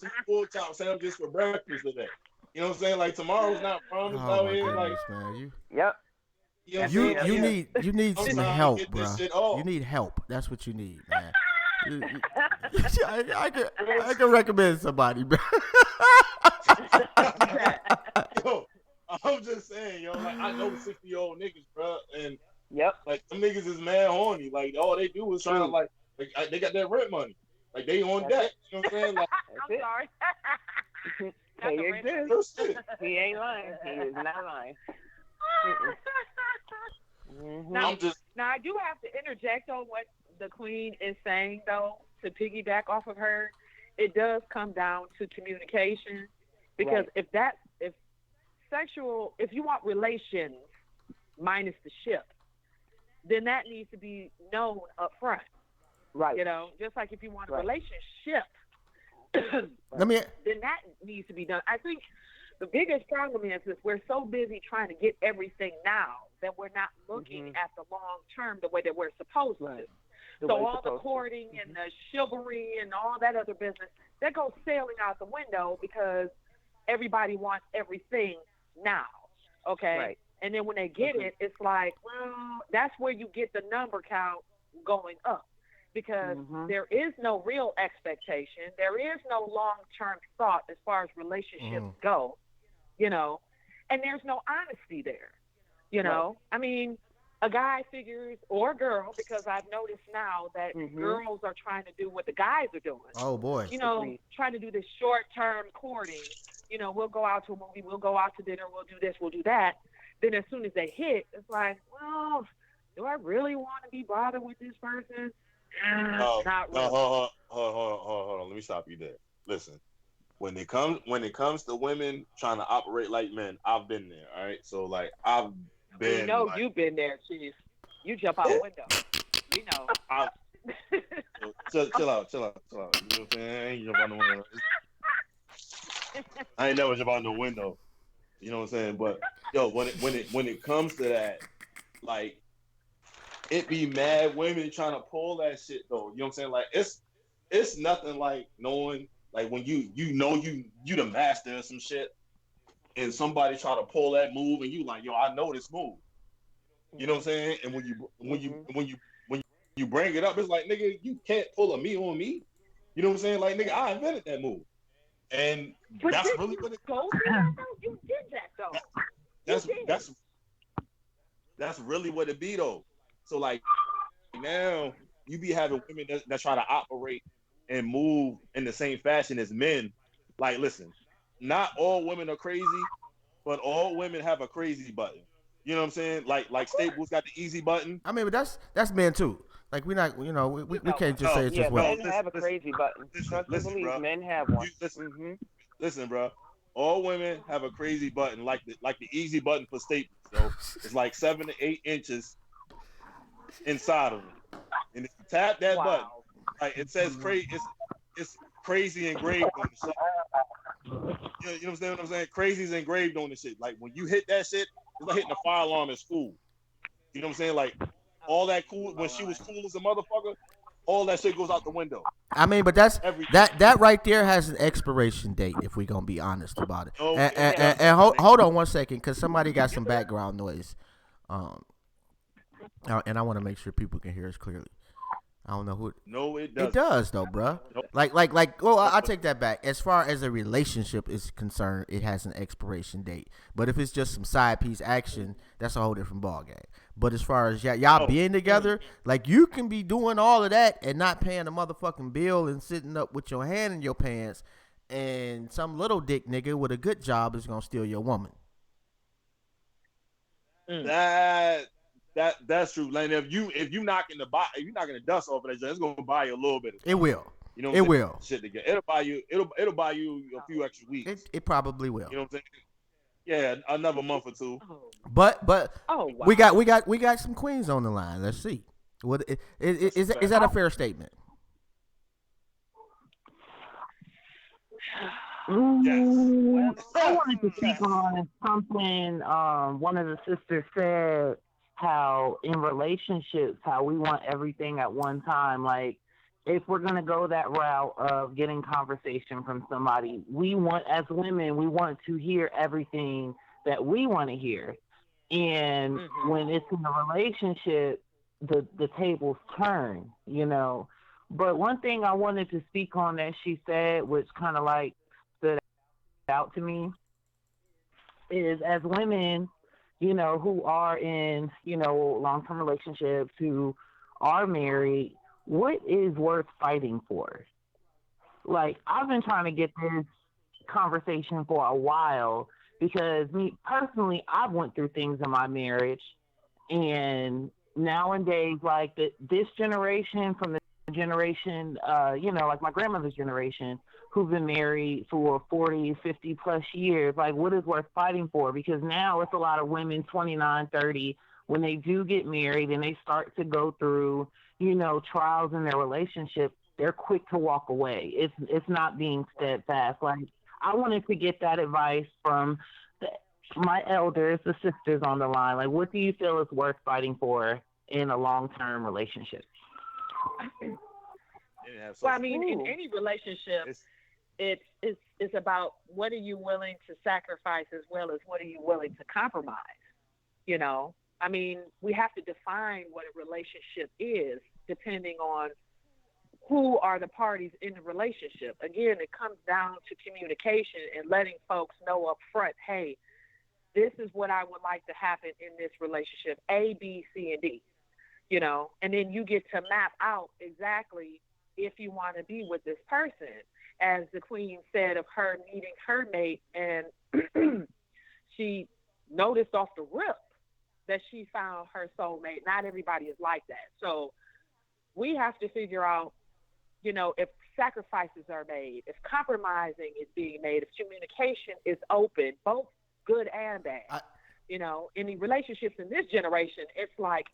2 full-time sandwiches for breakfast today. You know what I'm saying? Like, tomorrow's not promised out here. Like, man, yep. You need some help, bro. You need help. That's what you need, man. I can recommend somebody, bro. Yo, I'm just saying, yo. Like, I know 60-year-old niggas, bro, and like some niggas is mad horny. Like, all they do is trying to like they got that rent money. Like, they on deck. You know what I'm saying? Like, I'm sorry. He exists. He ain't lying. He is not lying. Now, I do have to interject on what the Queen is saying, though, to piggyback off of her. It does come down to communication, because if you want relations minus the ship, then that needs to be known up front. Right. Just like if you want a relationship, then that needs to be done. I think the biggest problem is we're so busy trying to get everything now that we're not looking at the long term the way that we're supposed to. So all the courting and the chivalry and all that other business, that goes sailing out the window because everybody wants everything now. Okay? Right. And then when they get it, it's like, well, that's where you get the number count going up. Because there is no real expectation. There is no long-term thought as far as relationships go, and there's no honesty there, Right. I mean, a guy figures, or a girl, because I've noticed now that girls are trying to do what the guys are doing. Oh, boy. Trying to do this short-term courting. We'll go out to a movie, we'll go out to dinner, we'll do this, we'll do that. Then as soon as they hit, it's like, well, do I really want to be bothered with this person? Not really. Hold on. Let me stop you there. Listen, when it comes to women trying to operate like men, I've been there. All right, so like I've been. We know you've been there, Chief. You jump out the window. We know. chill out. You know what I'm saying? I ain't jump on the window. I ain't never jump out the window. You know what I'm saying? But yo, when it comes to that, like, it be mad women trying to pull that shit though. You know what I'm saying? Like, it's nothing like knowing, like, when you know you the master of some shit, and somebody try to pull that move, and you like, yo, I know this move. You know what I'm saying? And when you bring it up, it's like, nigga, you can't pull a me on me. You know what I'm saying? Like, nigga, I invented that move. And But that's did really you what it go through that, though? You did that though. That's really what it be though. So like now you be having women that try to operate and move in the same fashion as men. Like, listen, not all women are crazy, but all women have a crazy button. You know what I'm saying? Like Staples got the easy button. I mean, but that's men too. Like, we're not, you know, we can't just say it's just women. Men have a crazy button. Trust and believe, men have one. Listen, bro. All women have a crazy button, like the easy button for Staples. So it's like 7 to 8 inches inside of it, and if you tap that button, like, it says it's crazy engraved on the shit. You know what I'm saying? Crazy is engraved on the shit. Like, when you hit that shit, it's like hitting a fire alarm in school. You know what I'm saying? Like, all that cool, when she was cool as a motherfucker, all that shit goes out the window. I mean, but that right there has an expiration date, if we're gonna be honest about it. And hold on one second, because somebody got some background noise, and I want to make sure people can hear us clearly. I don't know who. No, it does. It does though, bruh. Nope. Like. Well, I take that back. As far as a relationship is concerned, it has an expiration date. But if it's just some side piece action, that's a whole different ballgame. But as far as y'all being together, like, you can be doing all of that and not paying a motherfucking bill and sitting up with your hand in your pants, and some little dick nigga with a good job is gonna steal your woman. That's true. Like, if you knocking the dust off of that, it's gonna buy you a little bit of time. It will. You know, it will. Shit together. It'll buy you a few extra weeks. It probably will. You know what I'm saying? Yeah, another month or two. But we got some queens on the line. Let's see. What is that a fair statement? Yes. I wanted to speak on something one of the sisters said, how in relationships, how we want everything at one time. Like, if we're going to go that route of getting conversation from somebody, as women, we want to hear everything that we want to hear. And when it's in a relationship, the tables turn, you know. But one thing I wanted to speak on that she said, which kind of like stood out to me, is as women, you know, who are in, you know, long-term relationships, who are married, what is worth fighting for? Like, I've been trying to get this conversation for a while, because me personally, I've went through things in my marriage, and nowadays, like, this generation from the generation, you know, like my grandmother's generation, who've been married for 40, 50 plus years, like, what is worth fighting for? Because now it's a lot of women, 29, 30, when they do get married and they start to go through, you know, trials in their relationship, they're quick to walk away. It's not being steadfast. Like, I wanted to get that advice from my elders, the sisters on the line. Like, what do you feel is worth fighting for in a long-term relationship? Well, I mean, in any relationship, it's about what are you willing to sacrifice, as well as what are you willing to compromise. You know, I mean, we have to define what a relationship is depending on who are the parties in the relationship. Again, it comes down to communication and letting folks know up front, hey, this is what I would like to happen in this relationship, A, B, C, and D. You know, and then you get to map out exactly if you want to be with this person. As the queen said of her meeting her mate, and she noticed off the rip that she found her soulmate. Not everybody is like that. So we have to figure out, you know, if sacrifices are made, if compromising is being made, if communication is open, both good and bad. You know, in the relationships in this generation, it's like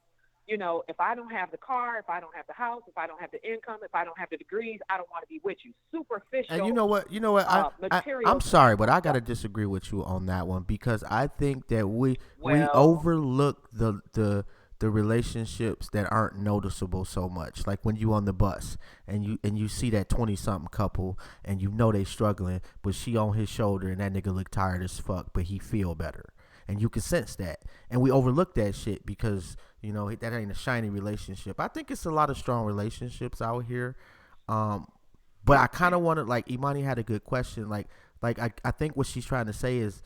You know, if I don't have the car, if I don't have the house, if I don't have the income, if I don't have the degrees, I don't want to be with you. Superficial. And you know what? I'm sorry, but I gotta disagree with you on that one because I think that we overlook the relationships that aren't noticeable so much. Like when you on the bus and you see that 20-something couple and you know they struggling, but she on his shoulder and that nigga look tired as fuck, but he feel better. And you can sense that. And we overlook that shit because, you know, that ain't a shiny relationship. I think it's a lot of strong relationships out here. But I kind of wanted, like, Imani had a good question. Like I think what she's trying to say is,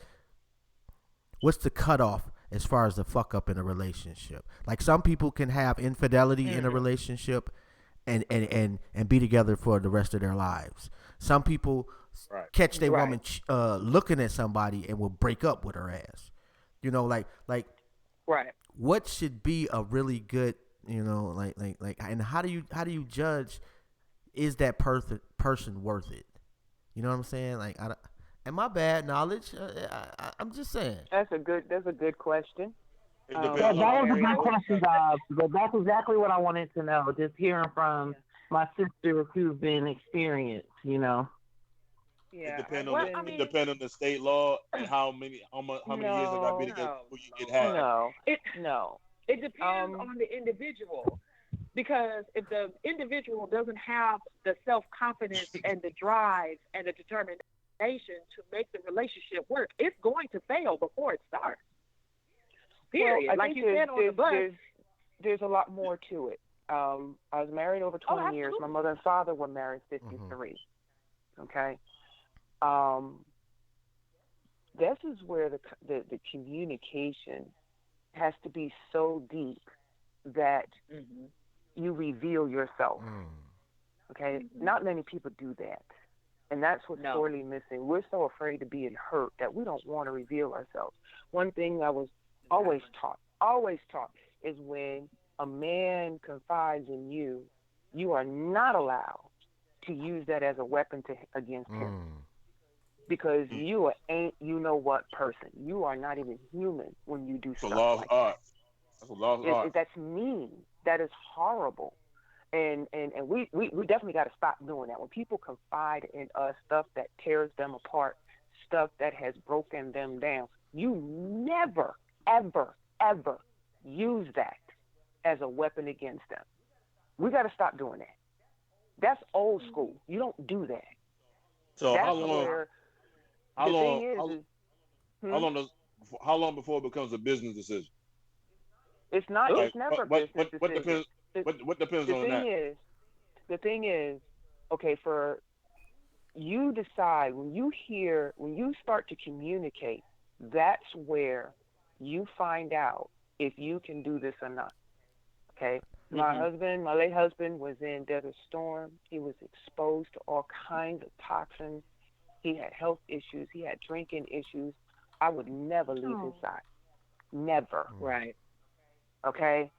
what's the cutoff as far as the fuck up in a relationship? Like, some people can have infidelity in a relationship and be together for the rest of their lives. Some people catch their woman looking at somebody and will break up with her ass. You know, like what should be a really good, you know, like, and how do you judge, is that person worth it? You know what I'm saying? Like, am I bad knowledge? I'm just saying. That's a good question. That was a good question, Bob. But that's exactly what I wanted to know. Just hearing from my sister who's been experienced, you know. Yeah, it depends on the state law and how many years they got to be together before you get had. No. It depends on the individual. Because if the individual doesn't have the self-confidence and the drive and the determination to make the relationship work, it's going to fail before it starts. Period. Well, like you said on the bus. There's a lot more to it. I was married over 20 years. My mother and father were married 53. Okay. This is where the communication has to be so deep that you reveal yourself. Okay? Not many people do that. And that's what's sorely missing. We're so afraid of being hurt that we don't want to reveal ourselves. One thing I was always taught, is when a man confides in you, you are not allowed to use that as a weapon against him. Because you ain't you-know-what person. You are not even human when you do stuff like that. That's a lost art. That's mean. That is horrible. And we definitely got to stop doing that. When people confide in us stuff that tears them apart, stuff that has broken them down, you never, ever, ever use that as a weapon against them. We got to stop doing that. That's old school. You don't do that. So that's how long before it becomes a business decision? It's not. It's never a business decision. What depends on that? The thing is, okay, for you decide when you start to communicate, that's where you find out if you can do this or not. Okay. My late husband was in Desert Storm. He was exposed to all kinds of toxins. He had health issues. He had drinking issues. I would never leave his side. Never. Right. Okay?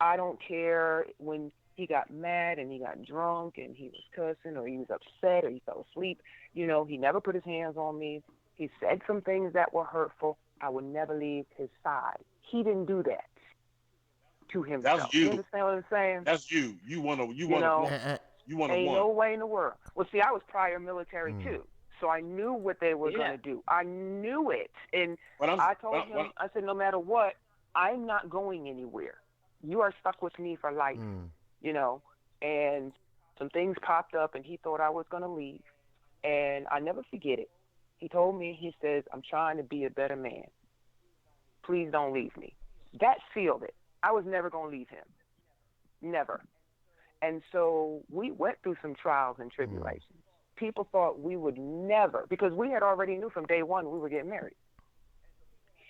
I don't care when he got mad and he got drunk and he was cussing or he was upset or he fell asleep. You know, he never put his hands on me. He said some things that were hurtful. I would never leave his side. He didn't do that to himself. That's you. You understand what I'm saying? That's you. You want to Ain't no way in the world. Well, see, I was prior military too. So I knew what they were going to do. I knew it. And I told him, I said, no matter what, I'm not going anywhere. You are stuck with me for life, you know. And some things popped up, and he thought I was going to leave. And I never forget it. He told me, he says, I'm trying to be a better man. Please don't leave me. That sealed it. I was never going to leave him. Never. And so we went through some trials and tribulations. People thought we would never, because we had already knew from day one we were getting married.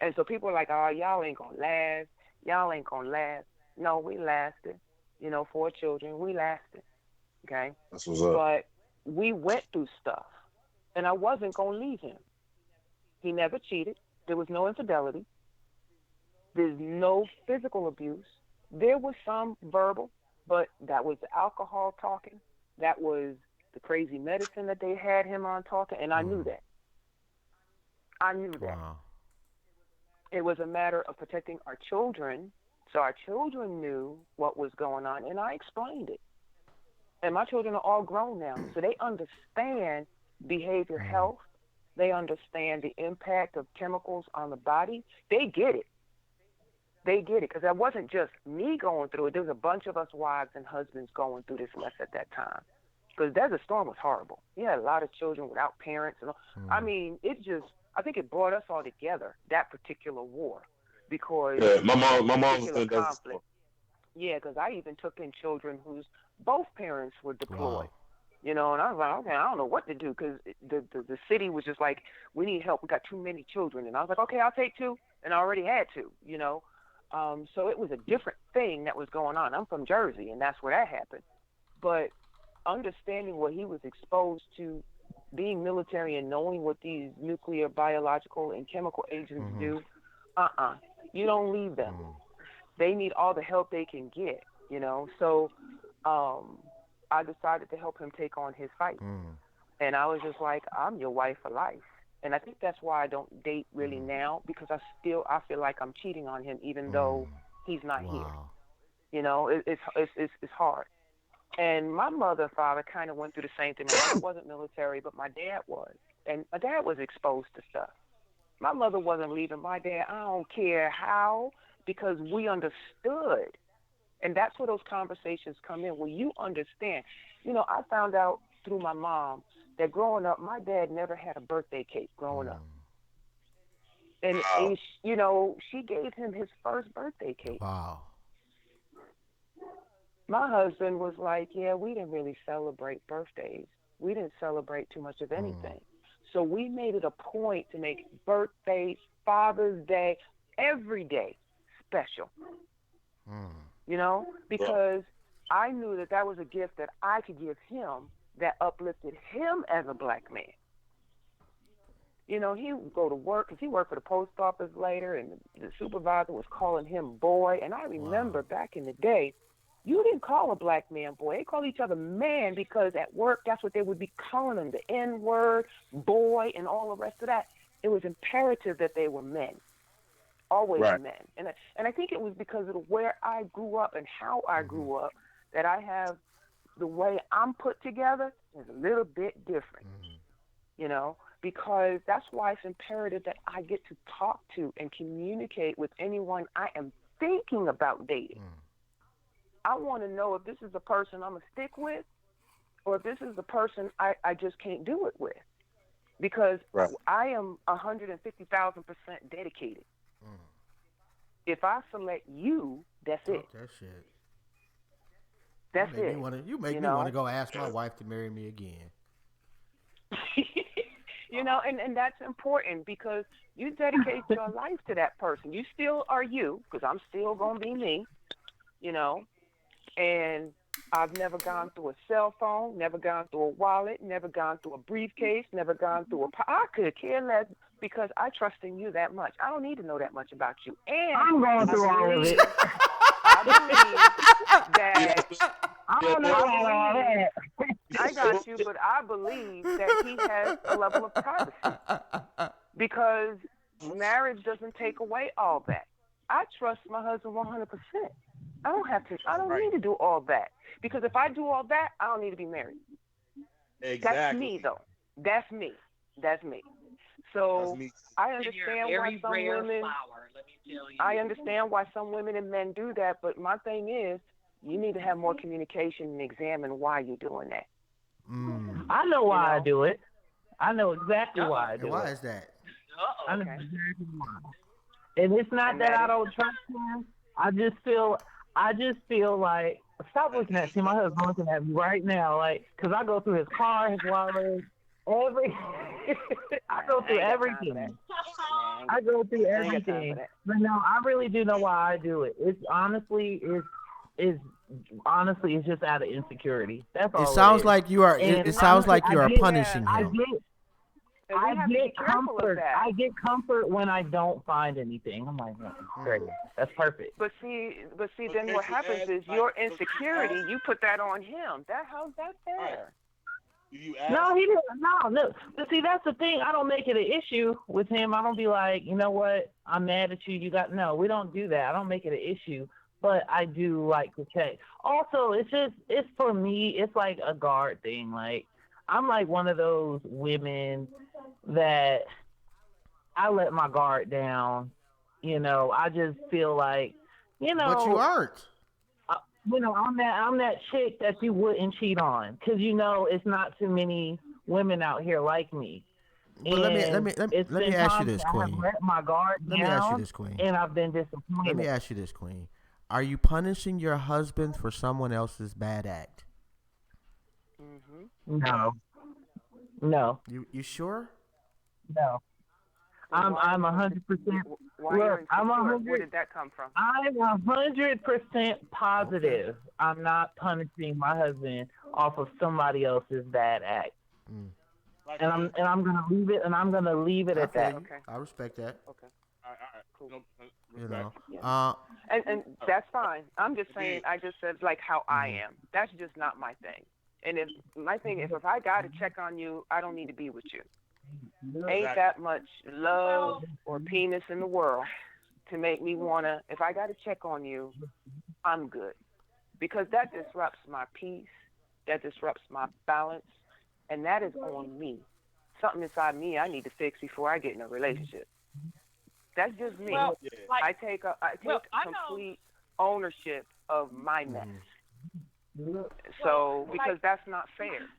And so people were like, oh, y'all ain't going to last. Y'all ain't going to last. No, we lasted. You know, 4 children, we lasted. Okay? That's what's up. But we went through stuff, and I wasn't going to leave him. He never cheated. There was no infidelity. There's no physical abuse. There was some verbal, but that was alcohol talking. That was the crazy medicine that they had him on talking, and I knew that. I knew that. Wow. It was a matter of protecting our children So our children knew what was going on, and I explained it. And my children are all grown now, so they understand behavior health. They understand the impact of chemicals on the body. They get it. They get it, because that wasn't just me going through it. There was a bunch of us wives and husbands going through this mess at that time. Because Desert Storm was horrible. You had a lot of children without parents. And all. I mean, I think it brought us all together, that particular war. Because my mom was in Desert Storm. Yeah, because I even took in children whose both parents were deployed. Wow. You know, and I was like, okay, I don't know what to do, because the city was just like, we need help. We got too many children. And I was like, okay, I'll take 2. And I already had 2, you know. So it was a different thing that was going on. I'm from Jersey, and that's where that happened. But understanding what he was exposed to, being military and knowing what these nuclear, biological, and chemical agents do, you don't leave them. They need all the help they can get, you know. So I decided to help him take on his fight. And I was just like, I'm your wife for life. And I think that's why I don't date really now, because I feel like I'm cheating on him, even though he's not here. You know, it's hard. And my mother and father kind of went through the same thing. My mother wasn't military, but my dad was. And my dad was exposed to stuff. My mother wasn't leaving my dad. I don't care how, because we understood. And that's where those conversations come in, where you understand. You know, I found out through my mom that growing up, my dad never had a birthday cake growing up. And, you know, she gave him his first birthday cake. Wow. My husband was like, yeah, we didn't really celebrate birthdays. We didn't celebrate too much of anything. So we made it a point to make birthdays, Father's Day, every day special. You know, because I knew that that was a gift that I could give him that uplifted him as a black man. You know, he would go to work, because he worked for the post office later, and the supervisor was calling him boy. And I remember back in the day, you didn't call a black man boy. They called each other man, because at work, that's what they would be calling them, the N-word, boy, and all the rest of that. It was imperative that they were men, always men. And I think it was because of where I grew up and how I grew up, that I have the way I'm put together is a little bit different, you know, because that's why it's imperative that I get to talk to and communicate with anyone I am thinking about dating. I want to know if this is the person I'm going to stick with, or if this is the person I just can't do it with. Because I am 150,000% dedicated. If I select you, that's it. That shit. That's you it. You make me want to go ask my wife to marry me again. You know, and that's important, because you dedicate your life to that person. You still are you, because I'm still going to be me, you know. And I've never gone through a cell phone, never gone through a wallet, never gone through a briefcase, never gone through I could care less, because I trust in you that much. I don't need to know that much about you. And I'm going through all of it. I believe that I don't know all that. I got you, but I believe that he has a level of privacy, because marriage doesn't take away all that. I trust my husband 100%. I don't have to. I don't need to do all that, because if I do all that, I don't need to be married. Exactly. That's me, though. That's me. That's me. So I understand why some women. Let me tell you. I understand why some women and men do that, but my thing is, you need to have more communication and examine why you're doing that. I know why I do it. I know exactly why I do it. Why is that? I know exactly why. And it's not that I don't trust him. I just feel like, stop looking at me. My husband's looking at me right now, like, because I go through his car, his wallet, I go through everything. I go through everything. But no, I really do know why I do it. It's honestly, it's just out of insecurity. That's all. It sounds like you are. It sounds like you are punishing him. I get comfort. I get comfort when I don't find anything. I'm like, great, that's perfect. But see, then what happens is your insecurity. You put that on him. How's that fair? No, he didn't. No. But see, that's the thing. I don't make it an issue with him. I don't be like, you know what? I'm mad at you. No, we don't do that. I don't make it an issue. but I do like to check. Also, it's for me, it's like a guard thing. Like, I'm like one of those women that I let my guard down. I just feel like, But you aren't. I'm that chick that you wouldn't cheat on, because it's not too many women out here like me. But let me ask you this, Queen. I've let my guard down. Let me ask you this, Queen. And I've been disappointed. Let me ask you this, Queen. Are you punishing your husband for someone else's bad act? No. No. You sure? No. I'm 100%. Look, I'm 100. Where did that come from? I'm 100% positive. Okay. I'm not punishing my husband off of somebody else's bad act. And I'm gonna leave it. And I'm gonna leave it at that. Okay. I respect that. Okay. All right. Cool. And that's fine. I'm just saying. I just said like how I am. That's just not my thing. And if I got to check on you, I don't need to be with you. Ain't that much love or penis in the world to make me wanna. If I got to check on you, I'm good, because that disrupts my peace. That disrupts my balance. And that is on me. Something inside me I need to fix before I get in a relationship. That's just me. Well, I take complete ownership of my mess. So because that's not fair.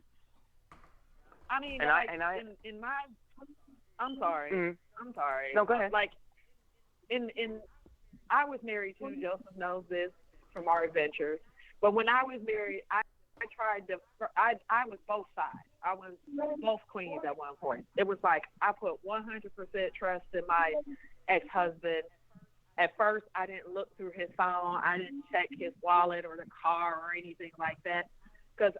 I mean, in my, I'm sorry. Mm-hmm. I'm sorry. No, go ahead. Like, I was married too. Joseph knows this from our adventures. But when I was married, I was both sides. I was both queens at one point. It was like I put 100% trust in my ex-husband. At first, I didn't look through his phone. I didn't check his wallet or the car or anything like that, because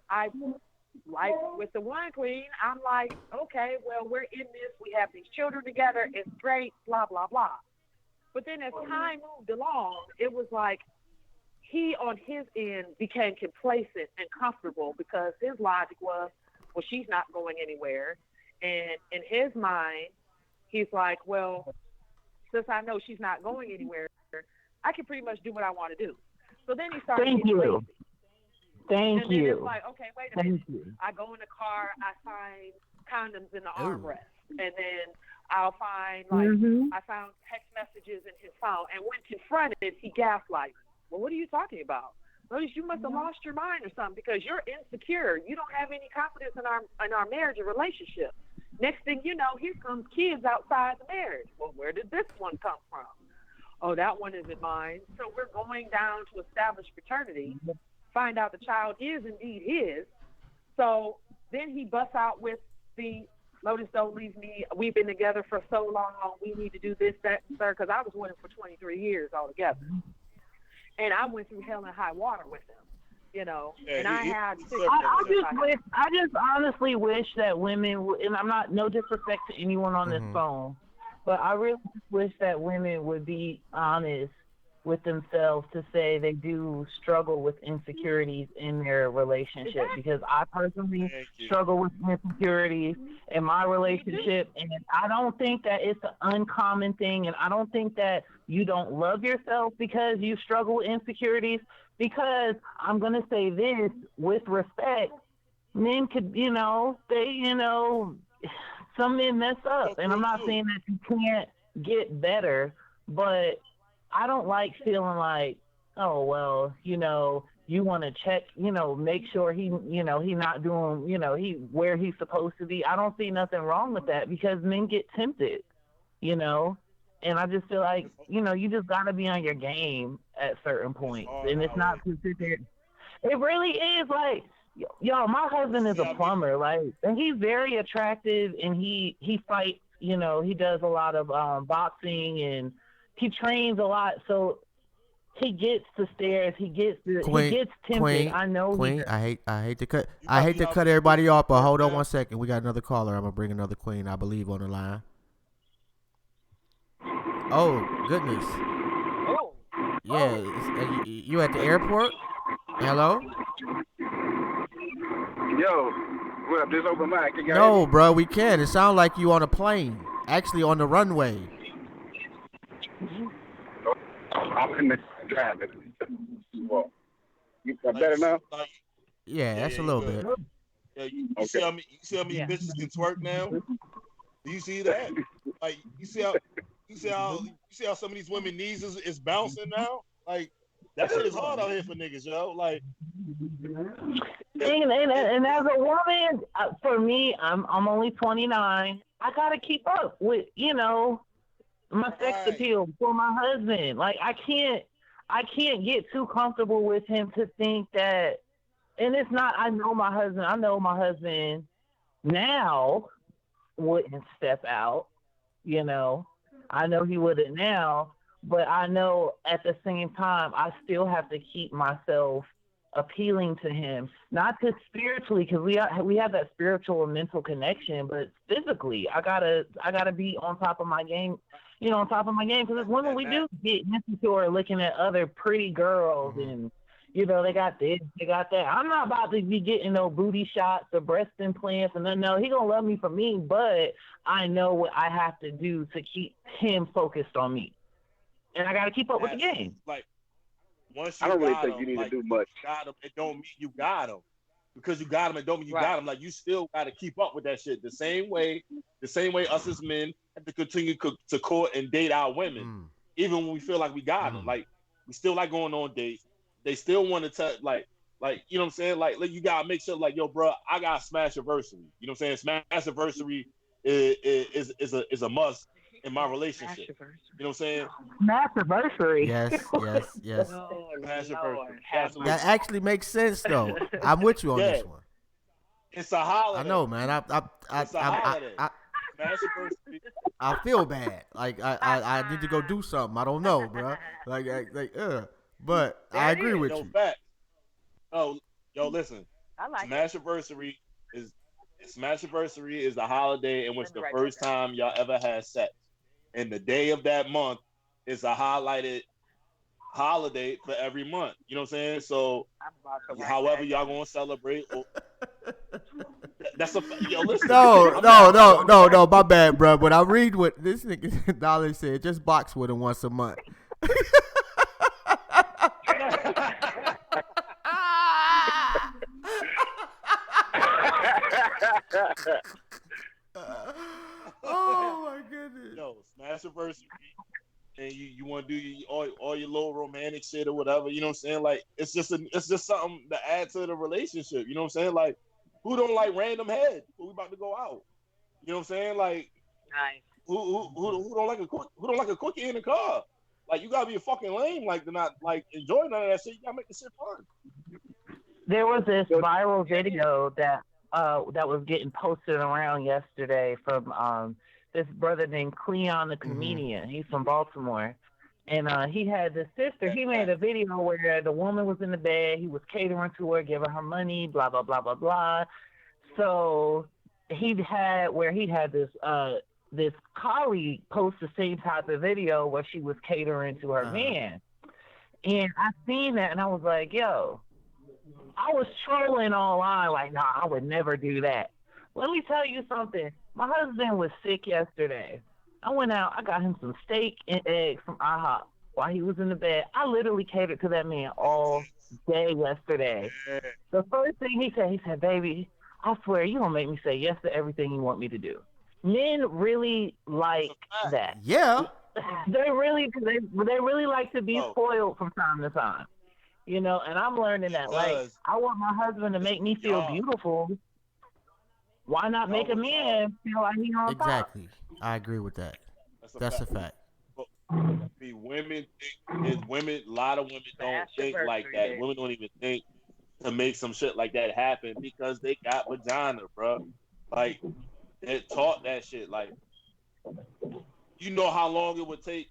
like with the one queen, I'm like, okay, well, we're in this. We have these children together. It's great, blah, blah, blah. But then as time moved along, it was like he, on his end, became complacent and comfortable, because his logic was, well, she's not going anywhere. And in his mind, he's like, well, since I know she's not going anywhere, I can pretty much do what I want to do. So then he started getting lazy. Thank and you. then it's like, okay, wait a minute. I go in the car, I find condoms in the armrest. And then I'll find, I found text messages in his phone. And when confronted, he gaslights. Well, what are you talking about? Well, you must have lost your mind or something, because you're insecure. You don't have any confidence in our marriage or relationship. Next thing you know, here comes kids outside the marriage. Well, where did this one come from? Oh, that one isn't mine. So we're going down to establish paternity, find out the child is indeed his. So then he busts out with the Lotus, don't leave me. We've been together for so long. We need to do this, that, and third, because I was with him for 23 years altogether. And I went through hell and high water with him, and I had. I just honestly wish that women, and I'm not, no disrespect to anyone on this phone, but I really wish that women would be honest with themselves to say they do struggle with insecurities in their relationship, because I personally struggle with insecurities in my relationship, and I don't think that it's an uncommon thing, and I don't think that you don't love yourself because you struggle with insecurities, because I'm going to say this with respect, men could, some men mess up, and I'm not saying that you can't get better, but I don't like feeling like, oh, well, you want to check, make sure he not doing, he where he's supposed to be. I don't see nothing wrong with that, because men get tempted, and I just feel like, you just got to be on your game at certain points, and it's not to sit there. It really is like, yo, my husband is a plumber, like, and he's very attractive, and he fights, he does a lot of boxing, and he trains a lot, so he gets the stares. He gets tempted. Queen, I know. Queen, I hate to cut everybody off, but hold on one second. We got another caller. I'm gonna bring another queen, I believe, on the line. Oh goodness. Oh. Yeah, you at the airport? Hello. Yo, what up? This open mic. No, bro, we can't. It sounds like you on a plane. Actually, on the runway. I'm in the driving. Well, you better now? Yeah, that's a little bit. Yeah, you see how many bitches can twerk now? Do you see that? Like you see how some of these women knees is bouncing now? Like that shit is hard out here for niggas, yo. Like and as a woman, for me, I'm only 29. I gotta keep up with my sex appeal for my husband. Like I can't get too comfortable with him to think that. And it's not. I know my husband now wouldn't step out. I know he wouldn't now, but I know at the same time I still have to keep myself appealing to him, not just spiritually, because we have that spiritual and mental connection, but physically I gotta be on top of my game, because as women we do get insecure looking at other pretty girls and they got this, they got that. I'm not about to be getting no booty shots or breast implants, and no, he gonna love me for me, but I know what I have to do to keep him focused on me, and I gotta keep up with the game. Like once you I don't really got think him, you need like, to do much. You got him, it don't mean you got him. Because you got him, it don't mean you got him. Like you still got to keep up with that shit. The same way us as men have to continue to court and date our women, even when we feel like we got them. Like we still like going on dates. They still want to touch, like you know what I'm saying. Like you gotta make sure, like yo, bro, I got Smashiversary. You know what I'm saying? Smashiversary is a must in my relationship. You know what I'm saying? Smashiversary. Yes. Smashiversary. That actually makes sense though. I'm with you on this one. It's a holiday. I know, man. It's a holiday. I feel bad. Like I need to go do something. I don't know, bro. But I agree with you. Fact. Oh, yo, listen. I like Smashiversary is the holiday in which the first time y'all ever had sex, and the day of that month is a highlighted holiday for every month. You know what I'm saying? So, however y'all gonna celebrate. That's a yo. Listen. No. My bad, bro. But I read what this nigga Dolly said. Just box with him once a month. Oh my goodness. Yo, Smashiversary, and you want to do all your little romantic shit or whatever. You know what I'm saying? Like it's just something to add to the relationship. You know what I'm saying? Like who don't like random head when we about to go out? You know what I'm saying? Like nice. Who don't like a cookie in the car? Like you gotta be a fucking lame like to not like enjoy none of that shit. You gotta make the shit fun. There was this viral video that was getting posted around yesterday from this brother named Cleon the comedian. He's from Baltimore. And he had this sister. He made a video where the woman was in the bed. He was catering to her, giving her money, blah, blah, blah, blah, blah. So he had this colleague post the same type of video where she was catering to her man. And I seen that and I was like, yo, I was trolling online like, nah, I would never do that. Let me tell you something. My husband was sick yesterday. I went out, I got him some steak and eggs from IHOP while he was in the bed. I literally catered to that man all day yesterday. The first thing he said, baby, I swear you gonna make me say yes to everything you want me to do. Men really like that. Yeah. They really like to be spoiled from time to time. You know, and I'm learning that. Like, I want my husband to make me feel beautiful. Why not make a man feel like he's on top? Exactly. I agree with that. That's a fact. See, a lot of women don't think like that. Women don't even think to make some shit like that happen because they got vagina, bro. Like, they taught that shit. Like, you know how long it would take.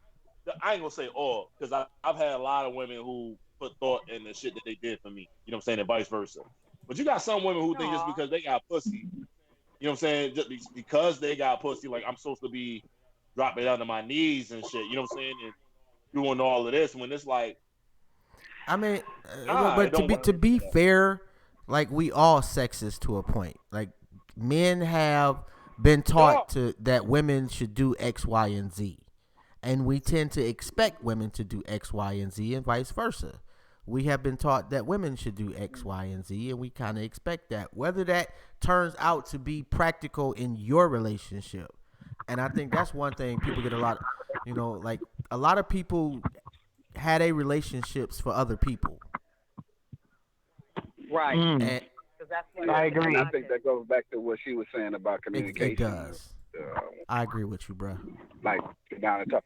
I ain't gonna say all, because I've had a lot of women who put thought in the shit that they did for me. You know what I'm saying? And vice versa. But you got some women who think just because they got pussy, you know what I'm saying? Just because they got pussy, like I'm supposed to be dropping down to my knees and shit. You know what I'm saying? And doing all of this when it's like, I mean, but to be fair, like we all sexist to a point. Like men have been taught that women should do X, Y, and Z, and we tend to expect women to do X, Y, and Z, and vice versa. we have been taught that women should do X, Y, and Z, and we kind of expect that. Whether that turns out to be practical in your relationship, and I think that's one thing people get a lot. Like a lot of people had a relationships for other people. Right. And I agree. I think that goes back to what she was saying about communication. It does. I agree with you, bro. Like down and talk.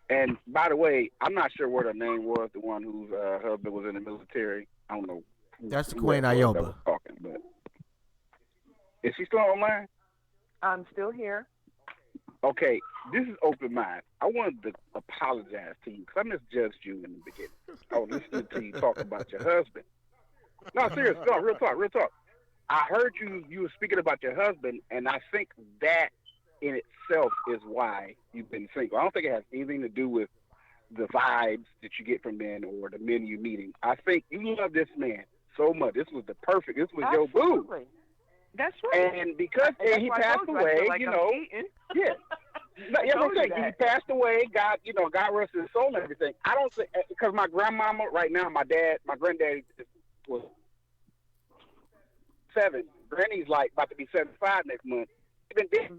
And by the way, I'm not sure what her name was. The one whose husband was in the military. I don't know. That's Queen Ayoba. Talking, but is she still online? I'm still here. Okay, this is open mind. I wanted to apologize to you because I misjudged you in the beginning. I was listening to you talk about your husband. No, serious. No, real talk. I heard you were speaking about your husband, and I think that in itself is why you've been single. I don't think it has anything to do with the vibes that you get from men or the men you're meeting. I think you love this man so much. This was your boo. That's right. And because he passed away, yeah. I'm saying he passed away. God rest his soul and everything. I don't think because my grandmama right now, my granddaddy was 7. Granny's like about to be 75 next month. She been dead.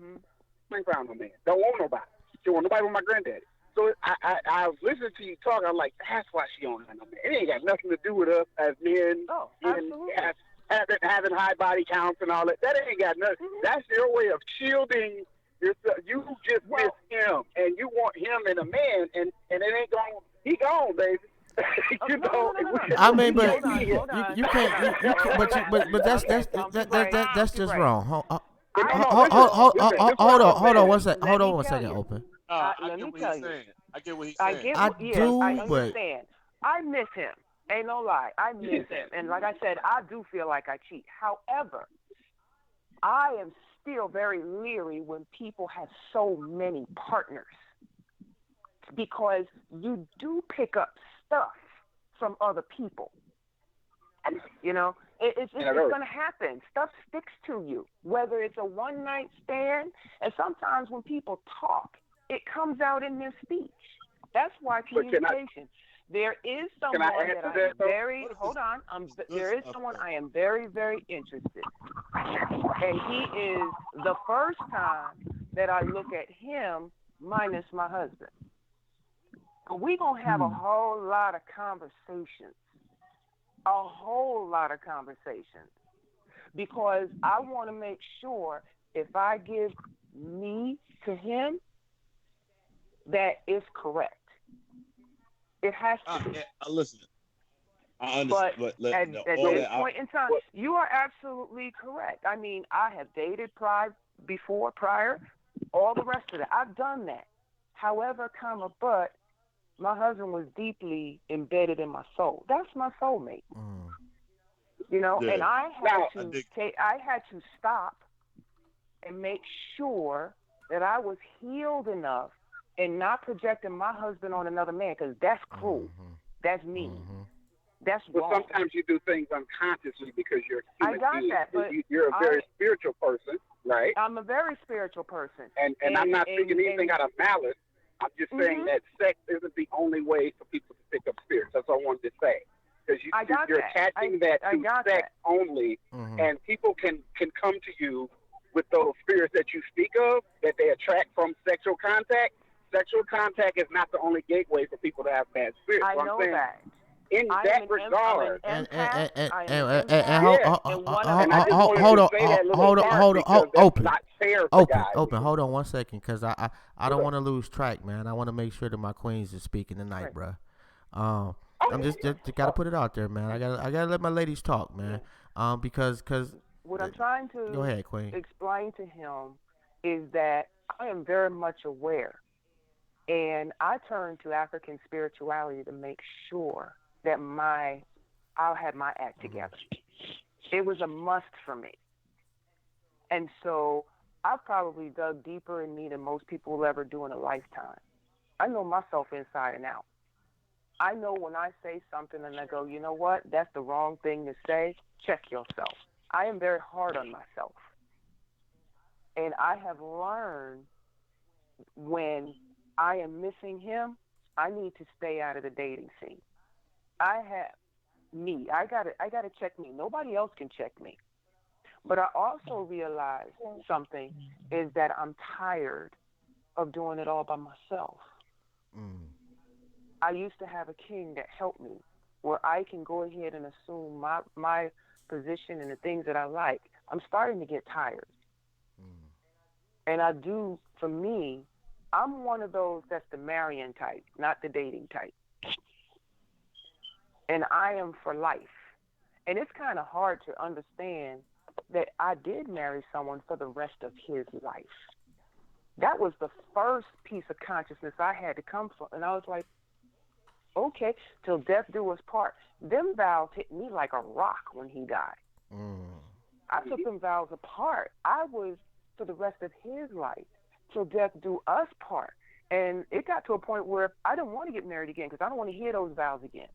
Ain't found no man. Don't want nobody. She want nobody with my granddaddy. So I was listening to you talk. I'm like, that's why she don't have no man. It ain't got nothing to do with us as men. Oh, absolutely. Having high body counts and all that. That ain't got nothing. That's your way of shielding yourself. You just miss him, and you want him and a man, and it ain't gone. He gone, baby. No. I mean, but you can't. But that's just wrong. Hold on one second. Hold on one second. Open. Let me tell you. I get what he's saying. I understand. I miss him. Ain't no lie. I miss him. And like I said, I do feel like I cheat. However, I am still very leery when people have so many partners because you do pick up stuff from other people. It's going to happen. Stuff sticks to you, whether it's a one-night stand. And sometimes when people talk, it comes out in their speech. That's why communication. There is someone there is someone I am very, very interested. And he is the first time that I look at him minus my husband. But we're going to have a whole lot of conversations. Because I want to make sure if I give me to him, that is correct. It has to be. Listen, I understand. But at this point in time, you are absolutely correct. I mean, I have dated prior, all the rest of it. I've done that. However, but my husband was deeply embedded in my soul. That's my soulmate. And I had to stop and make sure that I was healed enough and not projecting my husband on another man, because that's cruel. That's mean. That's wrong. But sometimes you do things unconsciously because you're a human being. That, but you're a very spiritual person, right? I'm a very spiritual person. And I'm not speaking anything out of malice. I'm just saying that sex isn't the only way for people to pick up spirits. That's what I wanted to say. Because you're attaching that to sex only, and people can come to you with those spirits that you speak of, that they attract from sexual contact. Sexual contact is not the only gateway for people to have bad spirits. I know that. In that regard, open. Hold on 1 second, because I don't want to lose track, man. I want to make sure that my queens are speaking tonight, bro. I'm just gotta put it out there, man. I gotta let my ladies talk, man. Because what I'm trying to go ahead, Queen. Explain to him is that I am very much aware. And I turn to African spirituality to make sure that I'll have my act together. It was a must for me. And so I've probably dug deeper in me than most people will ever do in a lifetime. I know myself inside and out. I know when I say something and I go, you know what, that's the wrong thing to say, check yourself. I am very hard on myself. And I have learned when I am missing him, I need to stay out of the dating scene. I have me. I gotta check me. Nobody else can check me. But I also realized something is that I'm tired of doing it all by myself. I used to have a king that helped me, where I can go ahead and assume my position and the things that I like. I'm starting to get tired. And I do, for me, I'm one of those that's the marrying type, not the dating type. And I am for life. And it's kind of hard to understand that I did marry someone for the rest of his life. That was the first piece of consciousness I had to come from. And I was like, okay, till death do us part. Them vows hit me like a rock when he died. I took them vows apart. I was for the rest of his life, till death do us part. And it got to a point where I didn't want to get married again because I don't want to hear those vows again.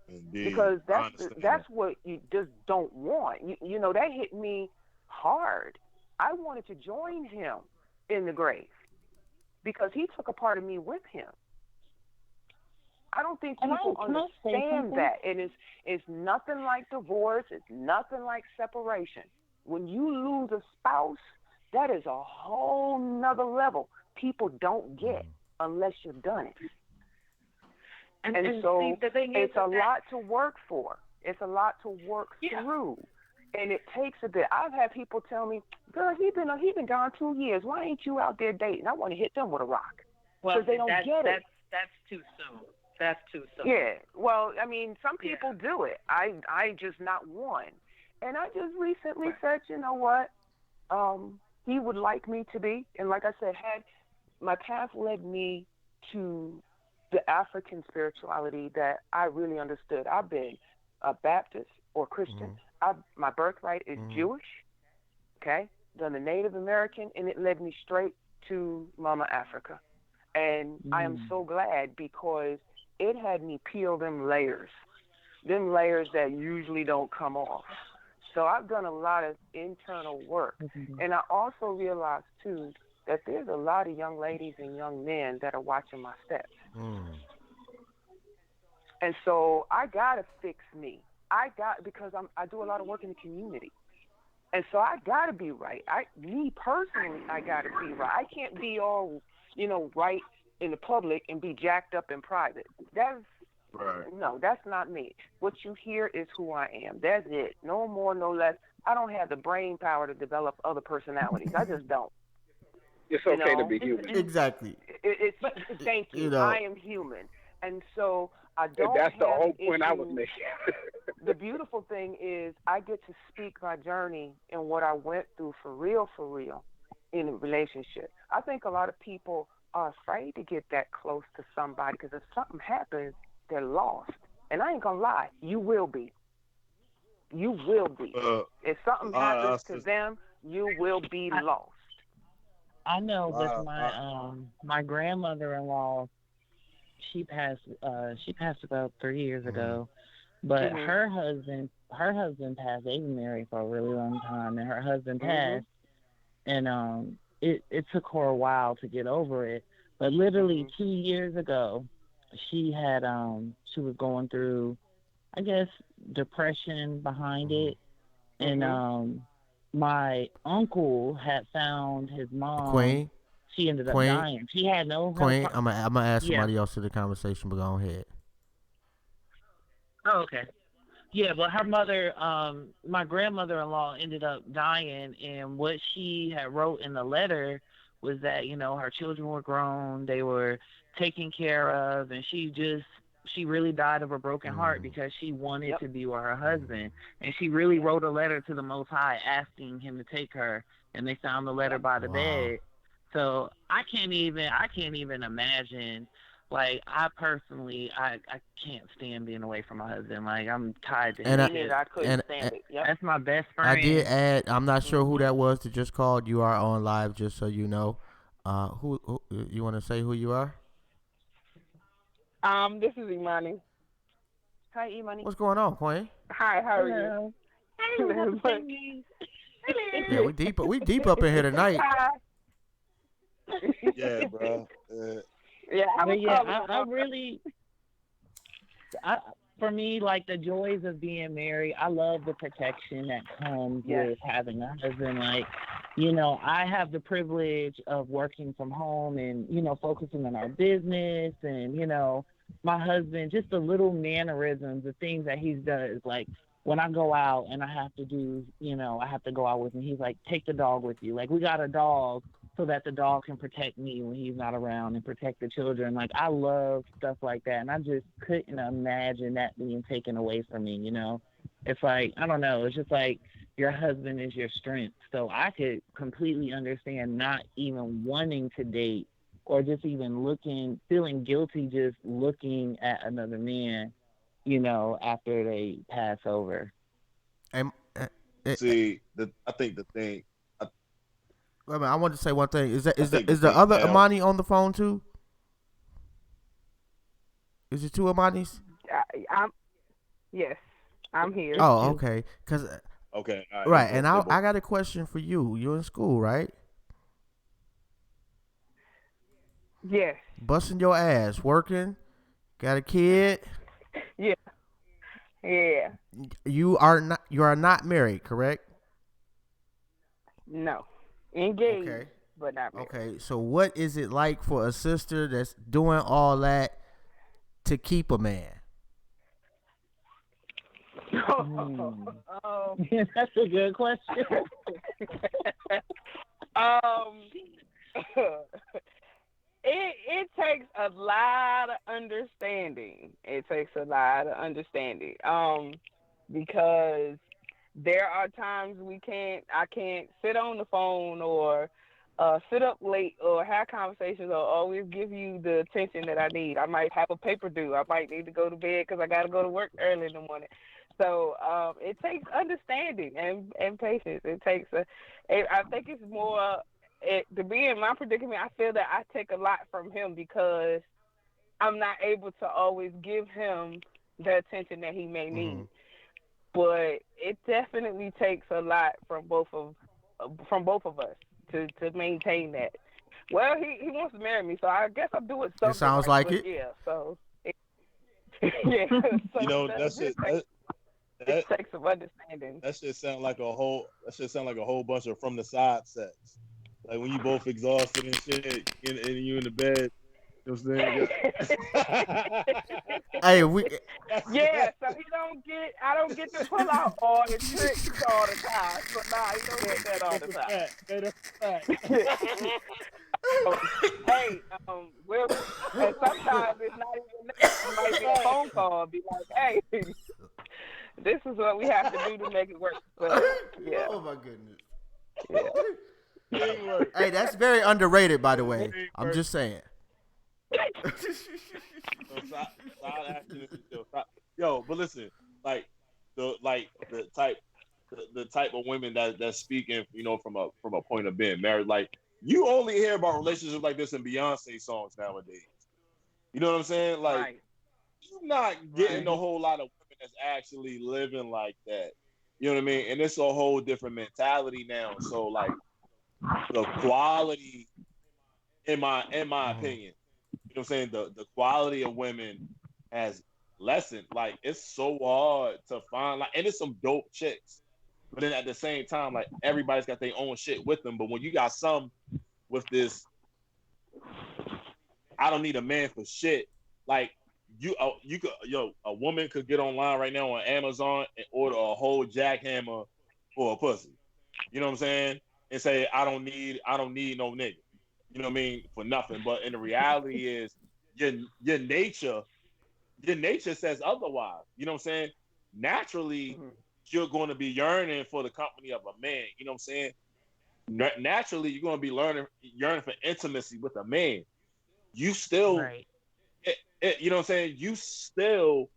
Indeed. Because that's what you just don't want. You know, that hit me hard. I wanted to join him in the grave because he took a part of me with him. I don't think people understand that. And it's nothing like divorce. It's nothing like separation. When you lose a spouse, that is a whole nother level people don't get unless you've done it. And so see, the thing is it's a lot to work for. It's a lot to work through. And it takes a bit. I've had people tell me, girl, he been gone 2 years. Why ain't you out there dating? I want to hit them with a rock. Because they don't get it. That's too soon. That's too soon. Yeah. Well, I mean, some people do it. I just not one. And I just recently said, you know what? He would like me to be. And like I said, had my path led me to the African spirituality that I really understood. I've been a Baptist or Christian. My birthright is Jewish, okay? Then the Native American, and it led me straight to Mama Africa. And I am so glad because it had me peel them layers that usually don't come off. So I've done a lot of internal work. And I also realized, too, that there's a lot of young ladies and young men that are watching my steps. And so I got to fix me. Because I do a lot of work in the community. And so I got to be right. Me personally, I got to be right. I can't be all, right in the public and be jacked up in private. No, that's not me. What you hear is who I am. That's it. No more, no less. I don't have the brain power to develop other personalities. I just don't. It's okay to be human. Exactly. Thank you. I am human. And so I don't That's the have whole an point I issue. was making. The beautiful thing is I get to speak my journey and what I went through for real in a relationship. I think a lot of people are afraid to get that close to somebody because if something happens, they're lost. And I ain't going to lie, you will be. You will be. If something happens to them, you will be lost. I know with my grandmother-in-law, she passed about 3 years ago, but her husband passed. They were married for a really long time, and her husband passed, and it took her a while to get over it. But literally 2 years ago, she was going through, I guess, depression behind it, and my uncle had found his mom. Queen. She ended up dying. She had no. Queen, I'm gonna ask somebody else to the conversation, but go ahead. Oh, okay. Yeah, but her mother, my grandmother-in-law, ended up dying, and what she had wrote in the letter was that her children were grown, they were taken care of, and she really died of a broken heart because she wanted to be with her husband, and she really wrote a letter to the Most High asking him to take her, and they found the letter by the bed. So I can't even imagine. Like, I personally, I can't stand being away from my husband. Like, I'm tied to him. I couldn't stand it. Yep. That's my best friend. I did add, I'm not sure who that was that just called. You are on live, just so you know. Who you want to say who you are? This is Imani. Hi, Imani. What's going on, Queen? Hi, how are you? Yeah, we deep up in here tonight. Yeah, bro. Yeah, I really, for me, like the joys of being married, I love the protection that comes with having a husband. Like, I have the privilege of working from home and, focusing on our business and, my husband, just the little mannerisms, the things that he does. Like when I go out and I have to do, I have to go out with him, he's like, take the dog with you. Like we got a dog so that the dog can protect me when he's not around and protect the children. Like I love stuff like that. And I just couldn't imagine that being taken away from me, It's like, I don't know. It's just like your husband is your strength. So I could completely understand not even wanting to date or just even feeling guilty just looking at another man, after they pass over. I think the thing. Wait a minute, I want to say one thing. Is the other Imani on the phone too? Is it two Imanis? Yes, I'm here. Oh, okay. Okay. All right, and I got a question for you. You're in school, right? Yes. Busting your ass, working, got a kid. Yeah. Yeah. You are not married, correct? No. Engaged, but not married. Okay, so what is it like for a sister that's doing all that to keep a man? That's a good question. It takes a lot of understanding. Because there are times I can't sit on the phone or sit up late or have conversations or always give you the attention that I need. I might have a paper due. I might need to go to bed because I got to go to work early in the morning. So it takes understanding and patience. I think it's more, to be in my predicament, I feel that I take a lot from him because I'm not able to always give him the attention that he may need. But it definitely takes a lot from both of us to maintain that. Well, he wants to marry me, so I guess I'll do it. It sounds like it. Yeah. So. Yeah. So that's it. It takes some understanding. That shit sound like a whole bunch of from the side sex. Like when you both exhausted and shit, and you in the bed. You know what I'm saying? Hey, so I don't get to pull out all the tricks all the time. So he don't get that all the time. And sometimes it's not even that. It might be a phone call, be like, hey, this is what we have to do to make it work. But, yeah. Oh my goodness. Yeah. Hey, that's very underrated, by the way. I'm just saying. Yo, but listen, like the type of women that's speaking, from a point of being married. Like you only hear about relationships like this in Beyonce songs nowadays. You know what I'm saying? Like you're not getting a whole lot of women that's actually living like that. You know what I mean? And it's a whole different mentality now. So like the quality, in my opinion. You know what I'm saying? The quality of women has lessened. Like it's so hard to find, and it's some dope chicks. But then at the same time, like everybody's got their own shit with them. But when you got some with this, I don't need a man for shit. Like a woman could get online right now on Amazon and order a whole jackhammer for a pussy. You know what I'm saying? And say I don't need no nigga. You know what I mean? For nothing. But in the reality is your nature says otherwise. You know what I'm saying? Naturally, you're going to be yearning for the company of a man. You know what I'm saying? Naturally, you're going to be yearning for intimacy with a man. You still, you know what I'm saying? You still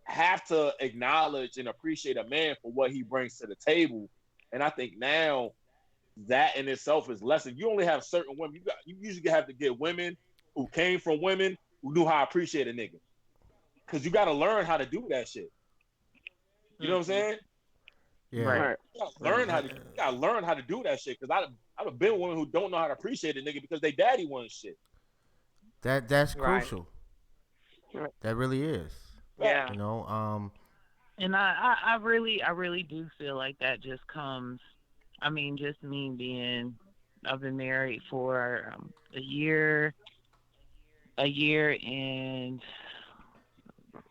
have to acknowledge and appreciate a man for what he brings to the table. And I think now, that in itself is lesson. You only have certain women. You usually have to get women who came from women who knew how to appreciate a nigga. Because you got to learn how to do that shit. You know what I'm saying? Yeah. Right. You gotta learn how to do that shit. Because I've been with women who don't know how to appreciate a nigga because they daddy wants shit. That's crucial. That really is. Yeah. You know, And I really do feel like that just comes. I mean, just me being. I've been married for a year and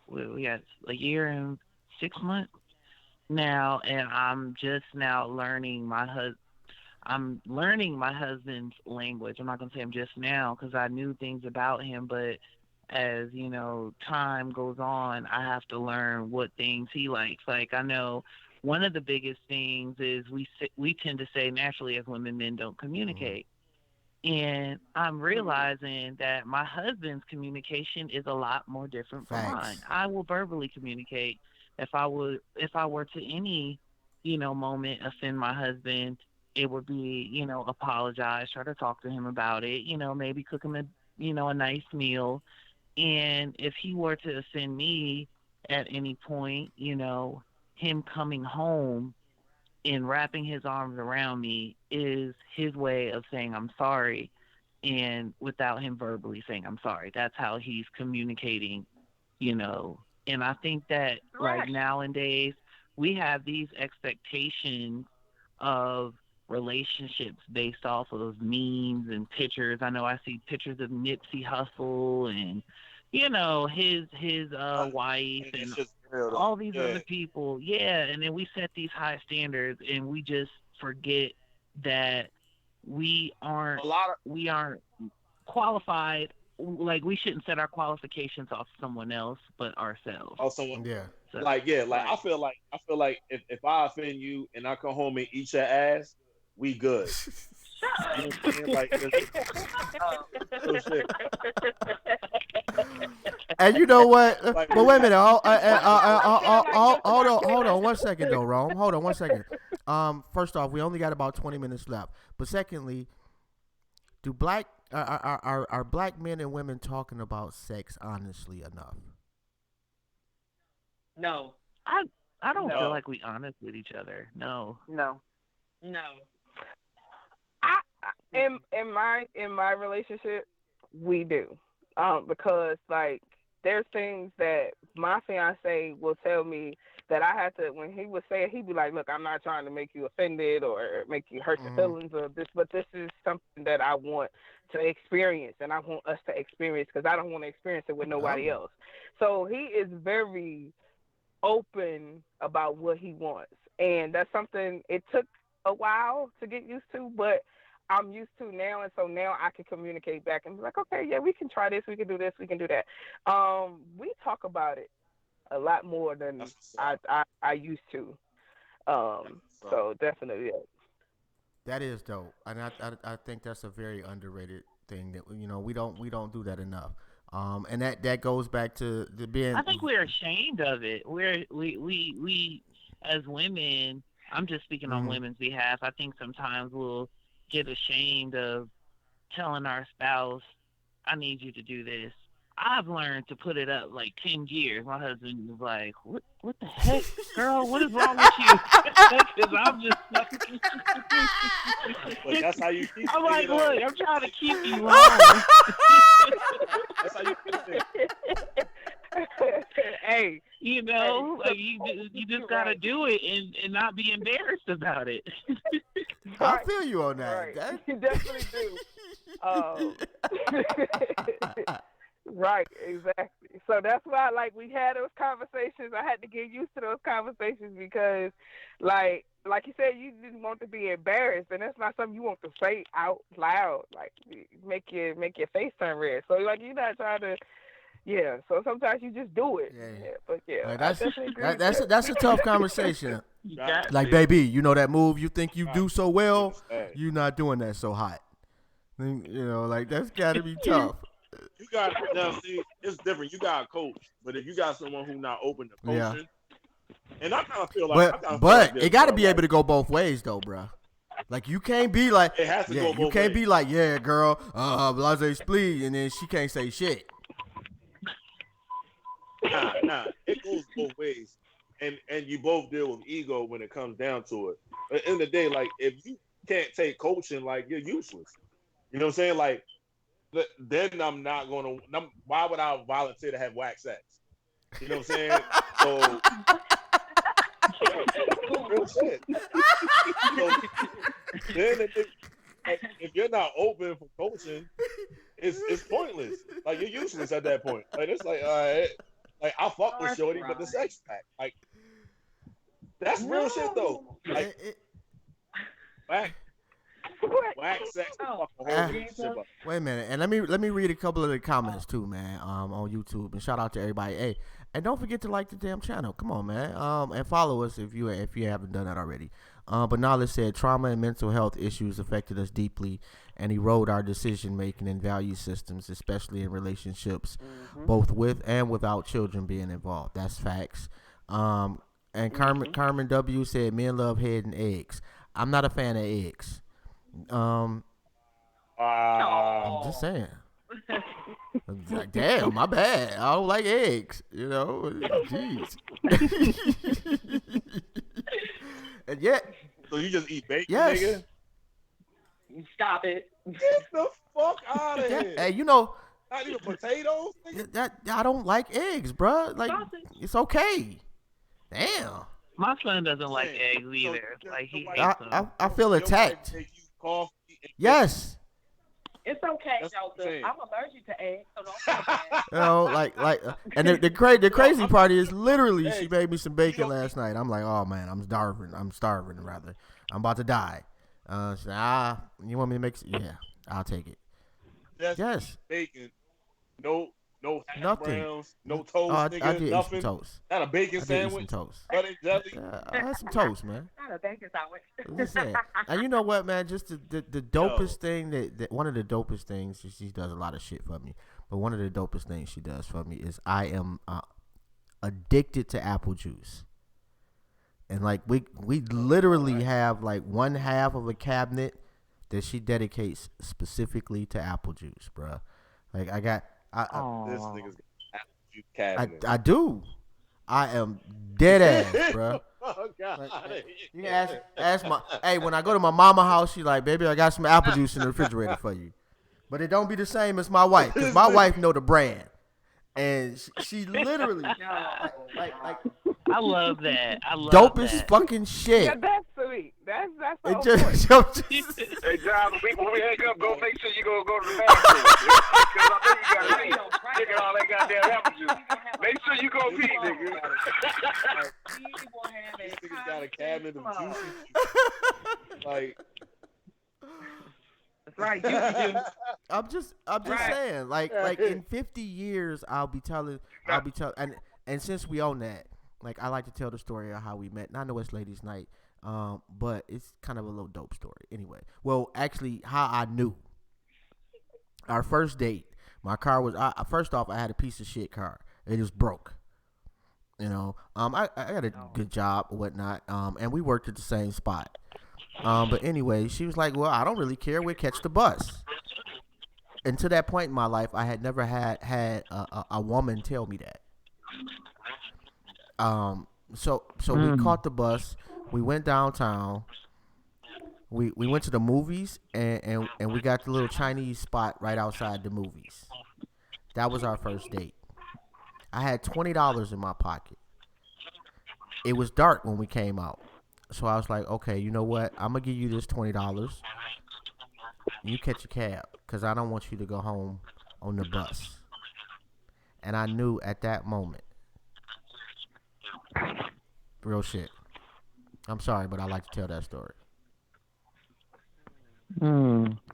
we got a year and 6 months now, and I'm just now learning I'm learning my husband's language. I'm not gonna say I'm just now because I knew things about him, but as you know, time goes on, I have to learn what things he likes. Like I know one of the biggest things is we tend to say naturally as women, men don't communicate. And I'm realizing that my husband's communication is a lot more different from mine. I will verbally communicate. If I were to any, moment offend my husband, it would be, apologize, try to talk to him about it, maybe cook him a nice meal. And if he were to offend me at any point, him coming home and wrapping his arms around me is his way of saying I'm sorry, and without him verbally saying I'm sorry. That's how he's communicating, And I think that like nowadays we have these expectations of relationships based off of memes and pictures. I know I see pictures of Nipsey Hussle and his wife and all these other people. Yeah, and then we set these high standards and we just forget that we aren't qualified. Like we shouldn't set our qualifications off someone else but ourselves. Oh, someone. Yeah. So, I feel like if I offend you and I come home and eat your ass, we good. You know what I'm saying? And you know what? But wait a minute. Hold on 1 second though, Rome. Hold on 1 second. First off, we only got about 20 minutes left. But secondly, are black men and women talking about sex honestly enough? No. I don't feel like we honest with each other. No. In my relationship, we do, because like there's things that my fiance will tell me that I have to. When he would say it, he'd be like, "Look, I'm not trying to make you offended or make you hurt your feelings or this, but this is something that I want to experience, and I want us to experience because I don't want to experience it with nobody else." So he is very open about what he wants, and that's something it took a while to get used to, but I'm used to now, and so now I can communicate back and be like, okay, yeah, we can try this, we can do this, we can do that. We talk about it a lot more than I used to. So definitely. That is dope, and I think that's a very underrated thing that we don't do that enough. And that goes back to the being. I think we're ashamed of it. We as women. I'm just speaking on women's behalf. I think sometimes we'll get ashamed of telling our spouse, I need you to do this. I've learned to put it up like 10 years. My husband was like, what the heck, girl? What is wrong with you? Because I'm just But that's how you keep I'm like, look, I'm trying to keep you wrong. That's how you keep it. Hey, like you just gotta do it and not be embarrassed about it. I feel you on that. Right. You definitely do. Right, exactly. So that's why, like, we had those conversations. I had to get used to those conversations because, like you said, you didn't want to be embarrassed, and that's not something you want to say out loud. Like, make your face turn red. So, like, you're not trying to. Yeah, so sometimes you just do it. Yeah. But yeah, that's a tough conversation. Like, baby, you know that move you think you do so well, you're not doing that so hot. Like that's got to be tough. You got now. See, it's different. You got a coach, but if you got someone who's not open to coaching, and I kind of feel like, but it got to be able to go both ways, though, bro. Like you can't be like, it has to go both you can't ways. be like, yeah, girl, blase splee, and then she can't say shit. Nah, it goes both ways, and you both deal with ego when it comes down to it. At the end of the day, like if you can't take coaching, like you're useless. You know what I'm saying? Like then I'm not gonna. Why would I volunteer to have whack sex? You know what I'm saying? So, real shit. So, then if you're not open for coaching, it's pointless. Like, you're useless at that point. Like, it's like, all right, like, I fuck with shorty, but the sex pack, like, that's real shit though. Like, whack sex. Wait a minute, and let me read a couple of the comments too, man. On YouTube, and shout out to everybody. Hey, and don't forget to like the damn channel. Come on, man. And follow us if you haven't done that already. But Knowledge said trauma and mental health issues affected us deeply and erode our decision making and value systems, especially in relationships, both with and without children being involved. That's facts. And Carmen W said men love head and eggs. I'm not a fan of eggs. I'm just saying. Like, damn, my bad. I don't like eggs. You know, jeez. And yet, so you just eat bacon, yes. nigga? Stop it. Get the fuck out of here. Hey, you know, not even potatoes, nigga? That I don't like eggs, bro. Like, it's okay. Damn. My son doesn't like eggs either. Like, he hates them. I feel attacked. Yes. It's okay, Joseph. I'm allergic to eggs, so don't feel bad. You know, like, and the crazy part is literally she made me some bacon last night. I'm like, oh man, I'm starving rather. I'm about to die. She said, you want me to make? Yeah, I'll take it. Yes. Bacon. No hash Nothing. browns, no toast, nigga, I did nothing. Eat some toast. Not a bacon sandwich. Eat some toast. Butter and jelly. I had some toast, man. Not a bacon sandwich. Listen, and you know what, man? Just the dopest thing that one of the dopest things she does a lot of shit for me, but one of the dopest things she does for me is I am addicted to apple juice, and like we literally have like one half of a cabinet that she dedicates specifically to apple juice, bro. Like I got. This nigga's got apple juice cabinet. I do. I am dead ass, bro. Oh God! You can ask my. Hey, when I go to my mama house, she like, baby, I got some apple juice in the refrigerator for you. But it don't be the same as my wife, cause my wife know the brand, and she literally like. I love that. I love dopest that. fucking shit. Yeah, that's sweet. That's It all just, Hey, John, when we hang up, go make sure you go to the bathroom. Because I think you got me drinking all that goddamn apple juice. Make sure you go pee, nigga. This nigga's got a cabinet of juicy. Like, That's right. I'm just saying, like in 50 years, I'll be telling, and since we own that, like I like to tell the story of how we met. And I know it's ladies' night, but it's kind of a little dope story. Anyway, well, actually, how I knew. Our first date, my car was. First off, I had a piece of shit car. It was broke. You know, I got a good job or whatnot, and we worked at the same spot. But anyway, she was like, well, I don't really care. We'll catch the bus. And to that point in my life, I had never had a woman tell me that. So we caught the bus. We went downtown. We went to the movies, and we got the little Chinese spot right outside the movies. That was our first date. I had $20 in my pocket. It was dark when we came out. So I was like, okay, you know what? I'm going to give you this $20. You catch a cab because I don't want you to go home on the bus. And I knew at that moment. Real shit. I'm sorry, but I like to tell that story.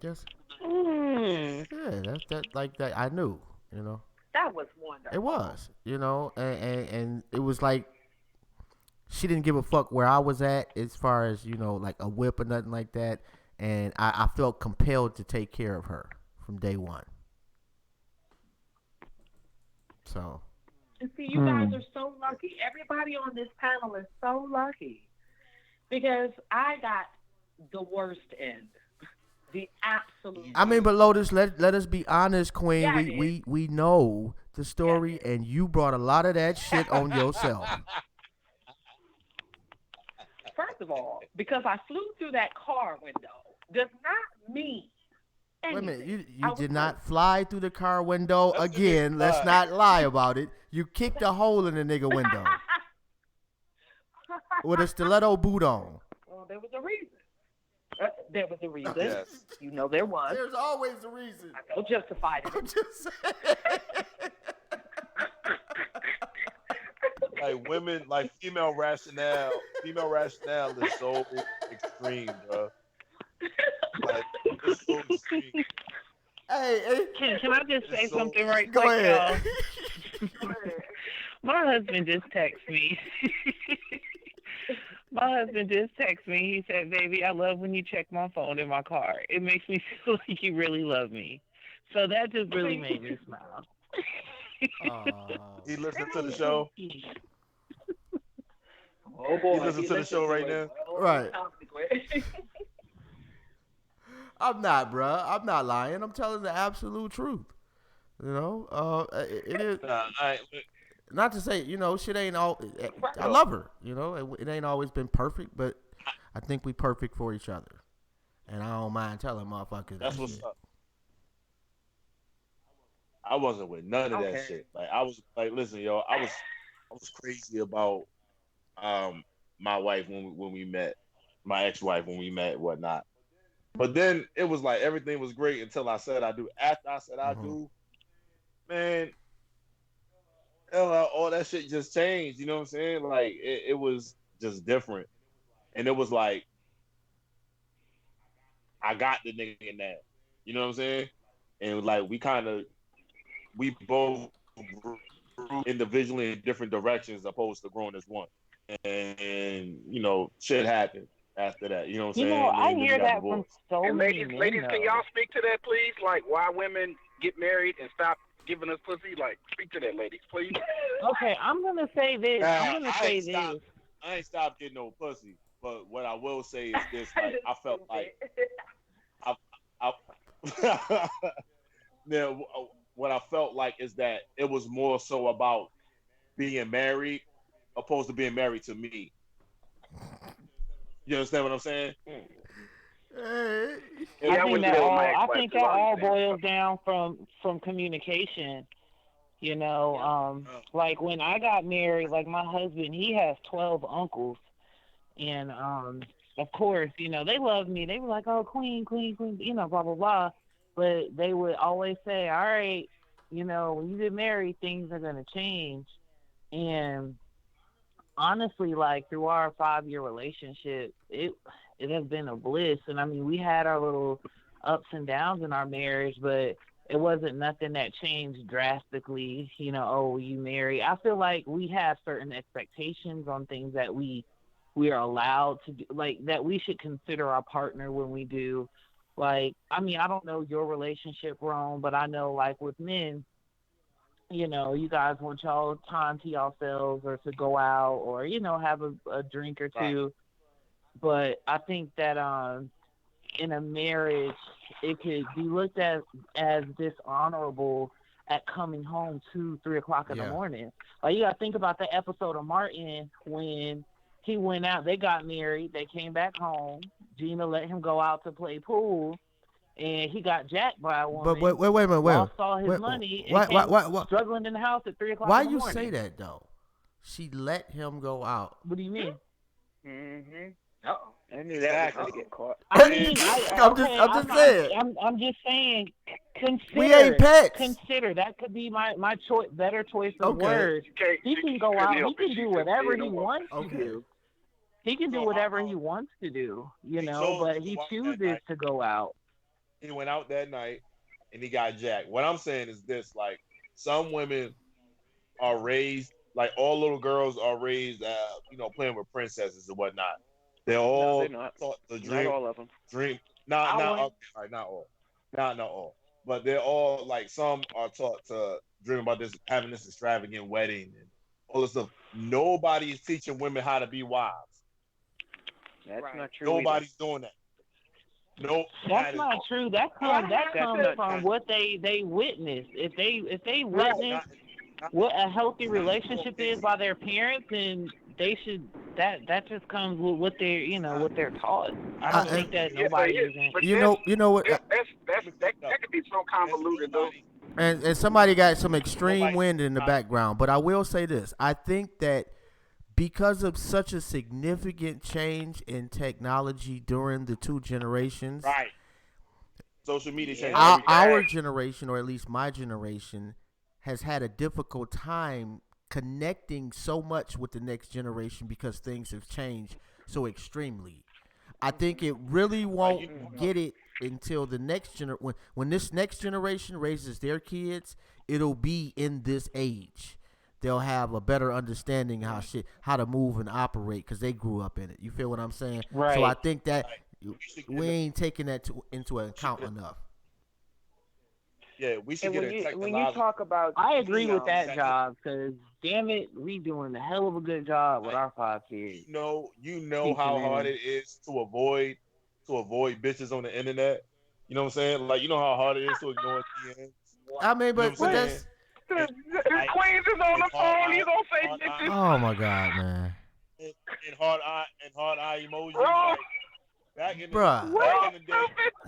Yes. Yeah, that's that. Like that, I knew. You know. That was wonderful. It was. You know, and it was like she didn't give a fuck where I was at as far as, you know, like a whip or nothing like that. And I felt compelled to take care of her from day one. So. And see, you guys are so lucky. Everybody on this panel is so lucky. Because I got the worst end. The absolute I mean, but Lotus, let us be honest, Queen. Yeah, we know the story, and you brought a lot of that shit on yourself. First of all, because I flew through that car window does not mean Wait a anything. minute, you I was did broke. not fly through the car window That's again. the big Let's lie. not lie about it. You kicked a hole in the nigga window with a stiletto boot on. Well, there was a reason. There was a reason. Yes. You know there was. There's always a reason. I don't justify it. I'm just saying. Like women, like female rationale is so extreme, bro. Like it's so extreme. Hey, Can I just say It's so- something right go quick, ahead. y'all? My husband just texted me. He said, "Baby, I love when you check my phone in my car. It makes me feel like you really love me." So that just really made me smile. He listened to the show. Oh boy, He listens to the show right now. Right. I'm not, bruh. I'm not lying. I'm telling the absolute truth. You know, it is. Not to say, you know, shit ain't all. I love her. You know, it ain't always been perfect, but I think we perfect for each other, and I don't mind telling motherfuckers That's that what's shit. up. I wasn't with none of that shit. Like I was like, listen, yo, I was crazy about my wife when we met, my ex-wife when we met, whatnot. But then it was like everything was great until I said I do. After I said I do, man, all that shit just changed. You know what I'm saying? Like it was just different, and it was like I got the nigga in that. You know what I'm saying? And like we both grew individually in different directions opposed to growing as one. And you know, shit happened after that. You know what I'm saying? I And then hear we got that from divorced. so And many ladies, men, can though. y'all speak to that, please? Like, why women get married and stop giving us pussy? Like, speak to that, ladies, please. Okay, I'm gonna say this. I'm gonna say this. I ain't stopped getting no pussy, but what I will say is this: like I felt like now, what I felt like is that it was more so about being married opposed to being married to me. You understand what I'm saying? I think that all boils down from communication. You know, like when I got married, like my husband, he has 12 uncles, and of course, you know, they loved me. They were like, "Oh, queen, you know, blah blah blah," but they would always say, "All right, you know, when you get married, things are gonna change." And honestly, like through our 5-year relationship, it has been a bliss. And I mean, we had our little ups and downs in our marriage, but it wasn't nothing that changed drastically. You know, oh, you marry. I feel like we have certain expectations on things that we are allowed to do, like that we should consider our partner when we do. Like, I mean, I don't know your relationship, Rome, but I know like with men, you know, you guys want y'all time to yourselves or to go out or, you know, have a drink or two. But I think that in a marriage, it could be looked at as dishonorable at coming home 2-3 o'clock in the morning. Like, you got to think about the episode of Martin when he went out. They got married. They came back home. Gina let him go out to play pool. And he got jacked by a woman. But wait a minute, lost all his money. And came struggling in the house at 3 o'clock Why in the you morning. say that though? She let him go out. What do you mean? I knew that was gonna get caught. I mean, I'm just saying. I'm just saying. Consider. We ain't pets. Consider that could be my choice. Better choice of Okay. words. He can go out. He can do whatever he no more. wants to do. He can do whatever he wants to do. You know, but he chooses to go out. He went out that night and he got jacked. What I'm saying is this: like some women are raised, like all little girls are raised, you know, playing with princesses and whatnot. They're all taught to dream. Not all of them. Not all. But they're all like some are taught to dream about this, having this extravagant wedding and all this stuff. Nobody is teaching women how to be wives. That's not true. Nobody's doing that. No, that's not true. That comes from what they witness. If they witness what a healthy relationship is by their parents, and they should that just comes with what they're what they're taught. I don't think that nobody is. You know what? That convoluted though. And somebody got some extreme wind in the background. But I will say this. I think that because of such a significant change in technology during the two generations. Right. Social media changed our generation, or at least my generation, has had a difficult time connecting so much with the next generation because things have changed so extremely. I think it really won't get it until the next when this next generation raises their kids, it'll be in this age. They'll have a better understanding how to move and operate because they grew up in it. You feel what I'm saying? Right. So I think that we ain't taking that into account enough. Yeah, we should and get when you talk about, I agree with that job because damn it, we doing a hell of a good job with our 5 kids. You know how hard it is to avoid bitches on the internet. You know what I'm saying? Like, you know how hard it is to ignore DMs. I mean, but that's. Queens is on the phone. You gonna say bitches? Oh my God, man. And hard eye emojis. Like, back in the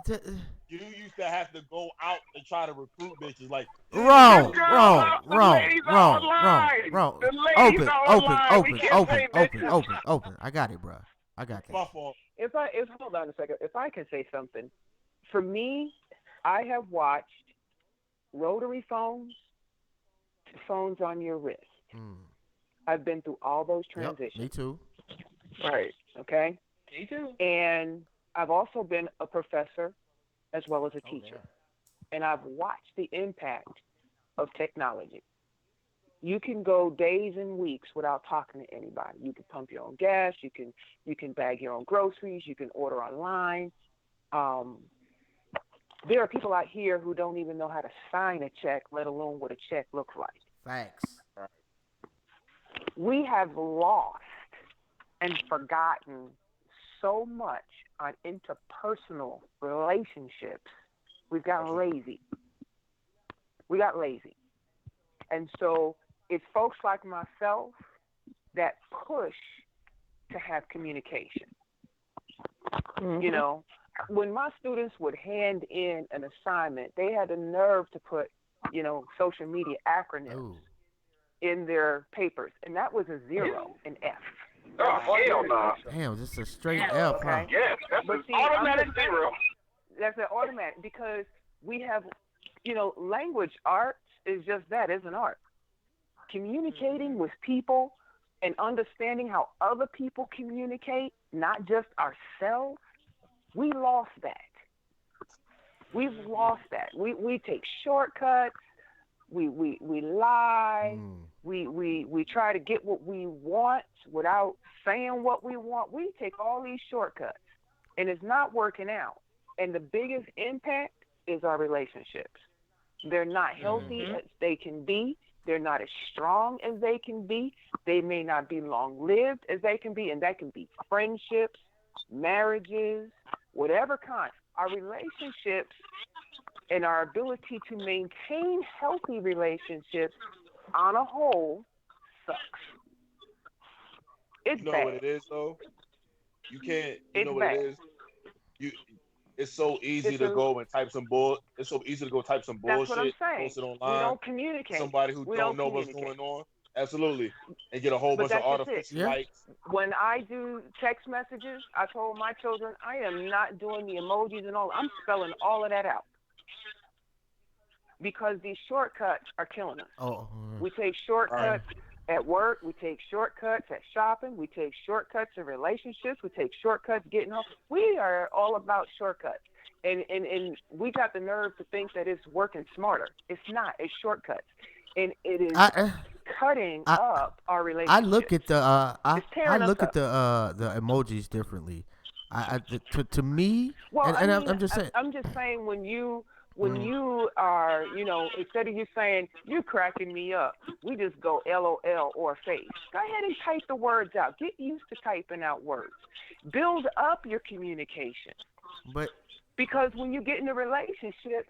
day, you used to have to go out and try to recruit bitches. Like wrong. Open. I got it, bro. I got that. Hold on a second. If I can say something, for me, I have watched rotary phones to phones on your wrist. I've been through all those transitions. Yep, me too. Right. Okay. Me too. And I've also been a professor as well as a teacher. And I've watched the impact of technology. You can go days and weeks without talking to anybody. You can pump your own gas. You can bag your own groceries. You can order online. There are people out here who don't even know how to sign a check, let alone what a check looks like. Facts. We have lost and forgotten so much on interpersonal relationships. We've gotten lazy. We got lazy. And so it's folks like myself that push to have communication. Mm-hmm. You know, when my students would hand in an assignment, they had the nerve to put, social media acronyms in their papers. And that was a 0, an F. Oh, hell no. Damn, just a straight F, huh? Yes, that's an automatic 0. That's an automatic because we have, language arts is just that, is an art. Communicating with people and understanding how other people communicate, not just ourselves, we lost that. We've lost that. We take shortcuts. We lie. We try to get what we want without saying what we want. We take all these shortcuts, and it's not working out. And the biggest impact is our relationships. They're not healthy as they can be. They're not as strong as they can be. They may not be long-lived as they can be, and that can be friendships, marriages, whatever kind. Our relationships and our ability to maintain healthy relationships on a whole sucks. It's bad. What it is, though? You can't. What it is? It's so easy to go and type some bullshit. It's so easy to go type some bullshit, that's what I'm saying. Post it online. We don't communicate. Somebody who don't know what's going on. Absolutely. And get a whole bunch of artificial likes. When I do text messages, I told my children, I am not doing the emojis and all. I'm spelling all of that out. Because these shortcuts are killing us. We take shortcuts at work. We take shortcuts at shopping. We take shortcuts in relationships. We take shortcuts getting home. We are all about shortcuts. And we got the nerve to think that it's working smarter. It's not. It's shortcuts. And it is cutting up our relationships. I look at the the emojis differently. To me, well, I'm just saying. I'm just saying when you are, instead of you saying you're cracking me up, we just go LOL or face. Go ahead and type the words out. Get used to typing out words. Build up your communication. But because when you get in a relationship,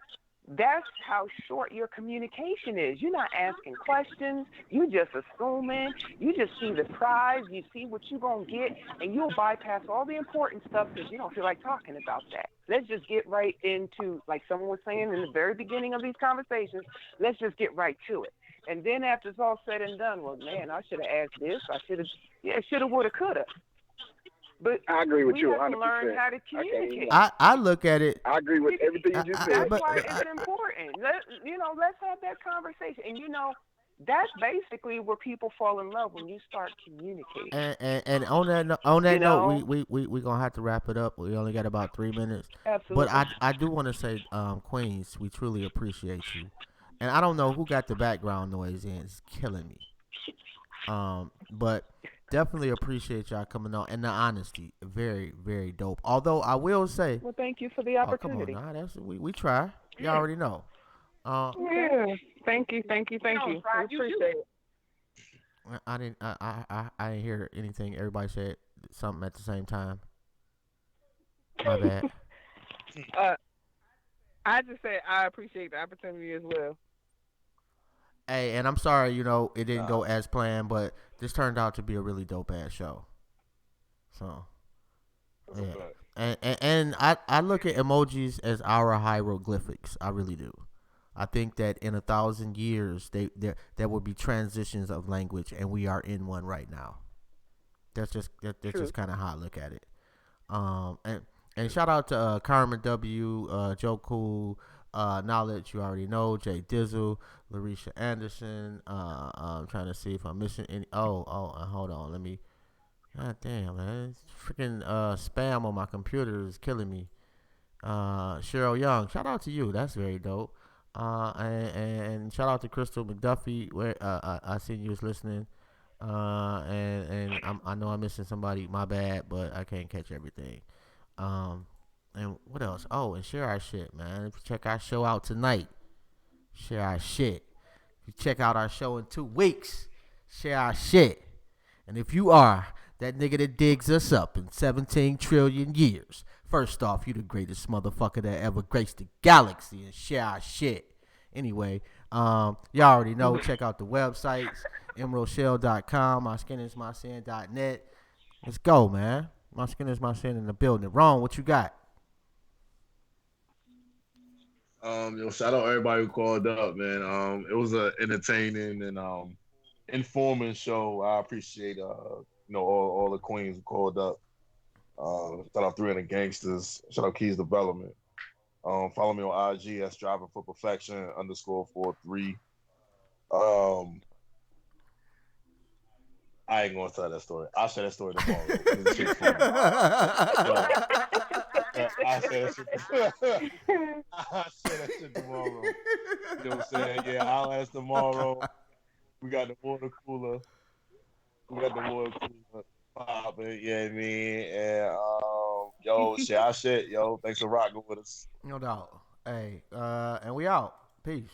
that's how short your communication is. You're not asking questions. You just assuming. You just see the prize. You see what you're going to get, and you'll bypass all the important stuff because you don't feel like talking about that. Let's just get right into, like someone was saying in the very beginning of these conversations, let's just get right to it. And then after it's all said and done, well, man, I should have asked this. I should have, should have, would have, could have. But I agree with you 100%. We have to learn how to communicate. I look at it. I agree with everything you just said. That's why it's important. Let's have that conversation. And that's basically where people fall in love when you start communicating. And on that note, we gonna have to wrap it up. We only got about 3 minutes. Absolutely. But I do want to say, Queens, we truly appreciate you. And I don't know who got the background noise in. It's killing me. But definitely appreciate y'all coming on and the honesty. Very, very dope. Although I will say, well, thank you for the opportunity. Come on, we try. You already know. Yeah. Thank you. We appreciate it. I didn't hear anything. Everybody said something at the same time. My bad. I just said I appreciate the opportunity as well. Hey, and I'm sorry, it didn't go as planned, but this turned out to be a really dope ass show. So, yeah. And I look at emojis as our hieroglyphics. I really do. I think that in 1,000 years, there will be transitions of language, and we are in one right now. That's just kind of how I look at it. And shout out to Carmen W, Joe Cool, Knowledge, you already know, Jay Dizzle, Larisha Anderson. I'm trying to see if I'm missing any. Hold on, let me. God damn, man, freaking spam on my computer is killing me. Cheryl Young, shout out to you. That's very dope. And shout out to Crystal McDuffie, where I seen you was listening. And I know I'm missing somebody. My bad, but I can't catch everything. And what else? Oh, and share our shit, man. If you check our show out tonight, share our shit. If you check out our show in 2 weeks, share our shit. And if you are that nigga that digs us up in 17 trillion years, first off, you the greatest motherfucker that ever graced the galaxy, and share our shit. Anyway, y'all already know. Check out the websites, emeraldshell.com, myskinismysin.net. Let's go, man. My skin is my sin in the building. Ron, what you got? Shout out everybody who called up, man. It was a entertaining and informing show. I appreciate all the queens who called up. Shout out 300 Gangsters. Shout out Keys Development. Follow me on IG. That's Driving for Perfection _43. I ain't gonna tell that story. I'll share that story tomorrow. I'll share that shit tomorrow. You know what I'm saying? Yeah, I'll ask tomorrow. We got the water cooler. Popping, yeah, I mean, and share our shit, yo. Thanks for rocking with us. No doubt. Hey, and we out. Peace.